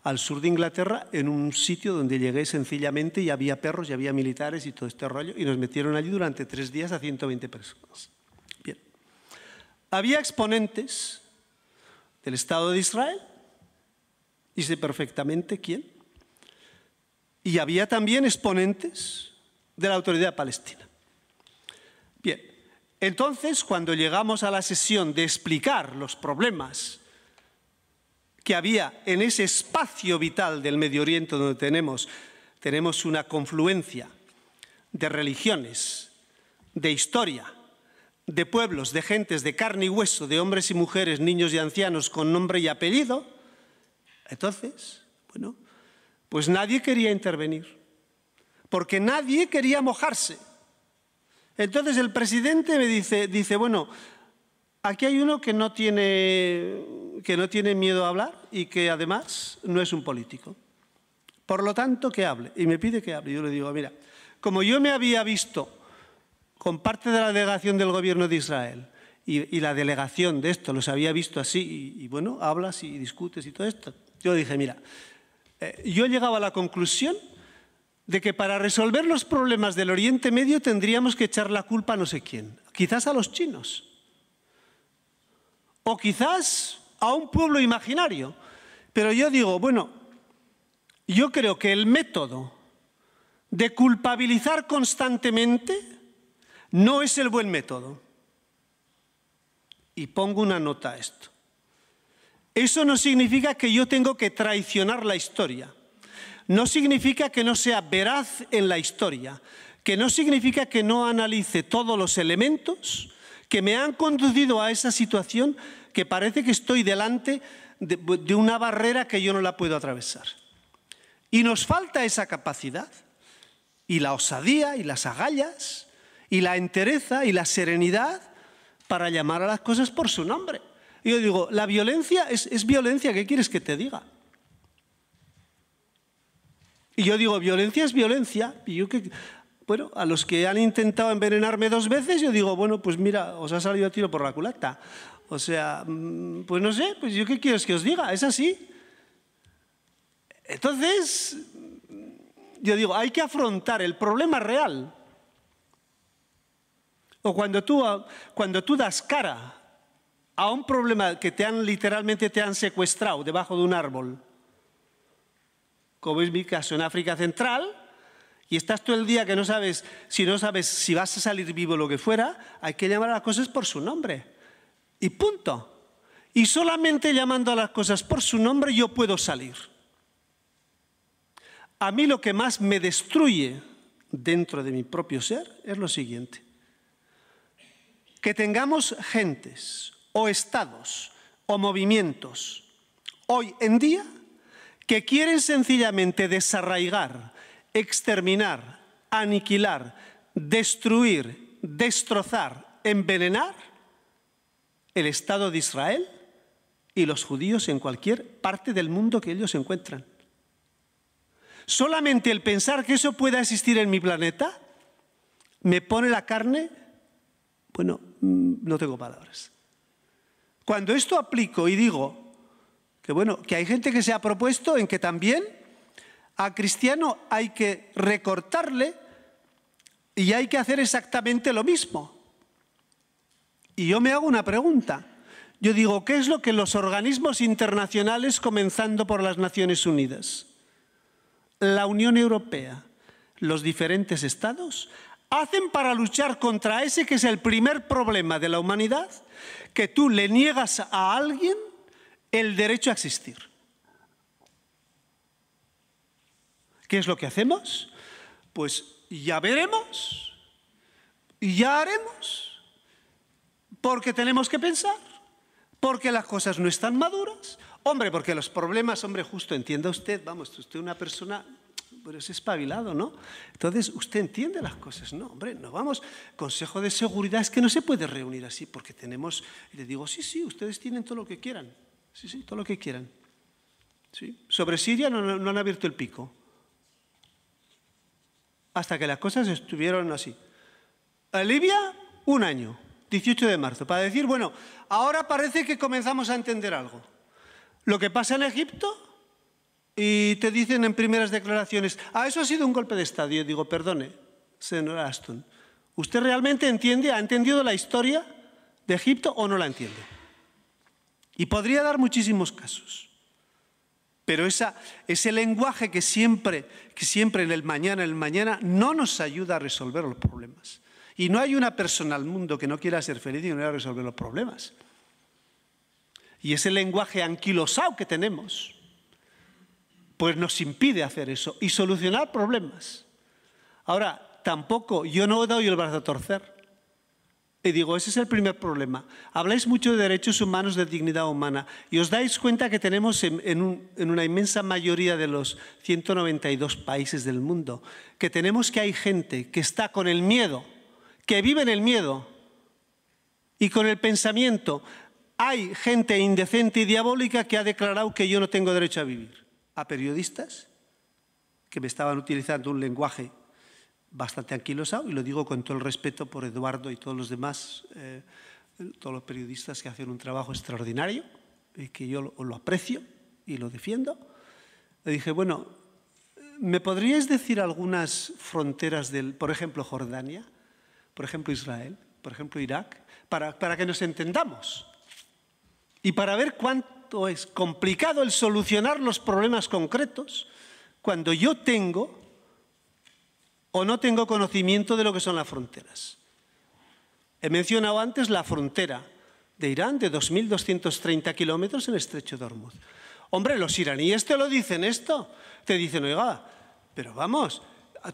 al sur de Inglaterra, en un sitio donde llegué sencillamente y había perros y había militares y todo este rollo, y nos metieron allí durante 3 días a 120 personas. Bien. Había exponentes del Estado de Israel, y sé perfectamente quién, y había también exponentes de la Autoridad Palestina. Bien, entonces cuando llegamos a la sesión de explicar los problemas que había en ese espacio vital del Medio Oriente donde tenemos una confluencia de religiones, de historia, de pueblos, de gentes de carne y hueso, de hombres y mujeres, niños y ancianos con nombre y apellido, entonces, bueno, pues nadie quería intervenir, porque nadie quería mojarse. Entonces el presidente me dice, bueno, aquí hay uno que no tiene miedo a hablar y que además no es un político. Por lo tanto, que hable. Y me pide que hable. Yo le digo, mira, como yo me había visto con parte de la delegación del gobierno de Israel y la delegación de esto los había visto así y bueno, hablas y discutes y todo esto. Yo dije, mira, yo he llegado a la conclusión de que para resolver los problemas del Oriente Medio tendríamos que echar la culpa a no sé quién. Quizás a los chinos. O quizás a un pueblo imaginario. Pero yo digo, bueno, yo creo que el método de culpabilizar constantemente no es el buen método. Y pongo una nota a esto. Eso no significa que yo tengo que traicionar la historia. No significa que no sea veraz en la historia. Que no significa que no analice todos los elementos que me han conducido a esa situación que parece que estoy delante de una barrera que yo no la puedo atravesar. Y nos falta esa capacidad, y la osadía, y las agallas, y la entereza, y la serenidad para llamar a las cosas por su nombre. Y yo digo, la violencia es violencia, ¿qué quieres que te diga? Y yo digo, violencia es violencia. Y yo bueno, a los que han intentado envenenarme 2 veces, yo digo, bueno, pues mira, os ha salido tiro por la culata. O sea, pues no sé, pues yo qué quieres que os diga, es así. Entonces, yo digo, hay que afrontar el problema real. O cuando tú das cara a un problema que literalmente te han secuestrado debajo de un árbol, como es mi caso en África Central, y estás todo el día que no sabes si vas a salir vivo o lo que fuera, hay que llamar a las cosas por su nombre. Y punto. Y solamente llamando a las cosas por su nombre yo puedo salir. A mí lo que más me destruye dentro de mi propio ser es lo siguiente. Que tengamos gentes o estados o movimientos hoy en día que quieren sencillamente desarraigar, exterminar, aniquilar, destruir, destrozar, envenenar el Estado de Israel y los judíos en cualquier parte del mundo que ellos se encuentran. Solamente el pensar que eso pueda existir en mi planeta me pone la carne, bueno, no tengo palabras. Cuando esto aplico y digo que, bueno, que hay gente que se ha propuesto en que también a cristiano hay que recortarle y hay que hacer exactamente lo mismo. Y yo me hago una pregunta. Yo digo, ¿qué es lo que los organismos internacionales, comenzando por las Naciones Unidas, la Unión Europea, los diferentes estados, hacen para luchar contra ese que es el primer problema de la humanidad, que tú le niegas a alguien el derecho a existir? ¿Qué es lo que hacemos? Pues ya veremos, ya haremos, porque tenemos que pensar, porque las cosas no están maduras. Hombre, porque los problemas, hombre, justo, entienda usted, vamos, usted es una persona, pero es espabilado, ¿no? Entonces, usted entiende las cosas, ¿no? Hombre, no vamos, Consejo de Seguridad es que no se puede reunir así, porque tenemos, y le digo, sí, ustedes tienen todo lo que quieran, sí, todo lo que quieran. ¿Sí? Sobre Siria no han abierto el pico, hasta que las cosas estuvieron así. A Libia, 1 año, 18 de marzo, para decir, bueno, ahora parece que comenzamos a entender algo. Lo que pasa en Egipto, y te dicen en primeras declaraciones, eso ha sido un golpe de Estado. Y yo digo, perdone, señora Ashton, ¿usted realmente ha entendido la historia de Egipto o no la entiende? Y podría dar muchísimos casos. Pero ese lenguaje que siempre en el mañana no nos ayuda a resolver los problemas. Y no hay una persona al mundo que no quiera ser feliz y no quiera resolver los problemas. Y ese lenguaje anquilosado que tenemos, pues nos impide hacer eso y solucionar problemas. Ahora, tampoco, yo no doy el brazo a torcer. Y digo, ese es el primer problema. Habláis mucho de derechos humanos, de dignidad humana, y os dais cuenta que tenemos en una inmensa mayoría de los 192 países del mundo, que hay gente que está con el miedo, que vive en el miedo y con el pensamiento. Hay gente indecente y diabólica que ha declarado que yo no tengo derecho a vivir. A periodistas que me estaban utilizando un lenguaje bastante anquilosado, y lo digo con todo el respeto por Eduardo y todos los demás, todos los periodistas que hacen un trabajo extraordinario y que yo lo aprecio y lo defiendo. Le dije, bueno, ¿me podríais decir algunas fronteras por ejemplo, Jordania, por ejemplo, Israel, por ejemplo, Irak, para que nos entendamos? Y para ver cuánto es complicado el solucionar los problemas concretos cuando yo tengo o no tengo conocimiento de lo que son las fronteras. He mencionado antes la frontera de Irán de 2.230 kilómetros en el estrecho de Hormuz. Hombre, los iraníes te lo dicen esto. Te dicen, oiga, pero vamos,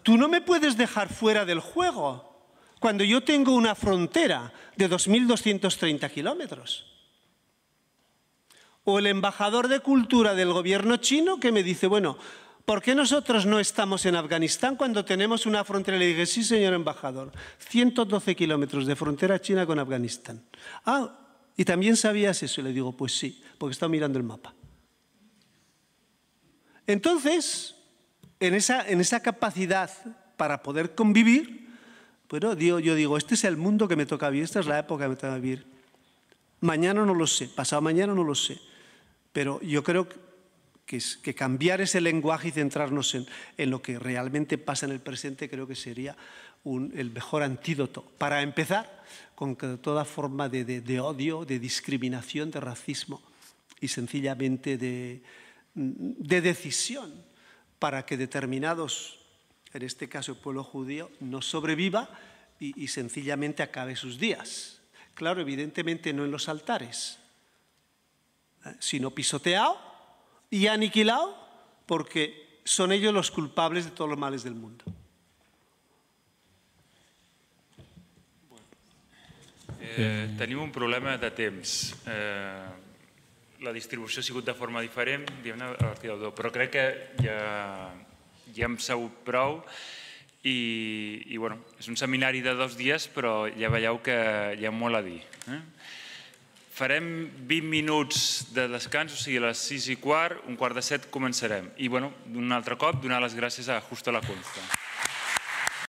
tú no me puedes dejar fuera del juego cuando yo tengo una frontera de 2.230 kilómetros. O el embajador de cultura del gobierno chino que me dice, bueno, ¿por qué nosotros no estamos en Afganistán cuando tenemos una frontera? Le dije, sí, señor embajador, 112 kilómetros de frontera china con Afganistán. ¿Y también sabías eso? Y le digo, pues sí, porque estaba mirando el mapa. Entonces, en esa capacidad para poder convivir, bueno, yo digo, este es el mundo que me toca vivir, esta es la época que me toca vivir. Mañana no lo sé, pasado mañana no lo sé, pero yo creo que cambiar ese lenguaje y centrarnos en lo que realmente pasa en el presente creo que sería el mejor antídoto para empezar con toda forma de odio, de discriminación, de racismo y sencillamente de decisión para que determinados, en este caso el pueblo judío, no sobreviva y sencillamente acabe sus días. Claro, evidentemente no en los altares, sino pisoteado y aniquilado porque son ellos los culpables de todos los males del mundo. Tenim un problema de temps. La distribució ha sigut de forma diferent, diguem-ne, a partir del 2, però crec que ja hem sabut prou i bueno, és un seminari de 2 dies, però ja veieu que hi ha molt a dir. Farem 20 minuts de descans, o sigui, a les 6:15, 6:45 començarem. I bueno, un altre cop, donar les gràcies a Justo Lacunza.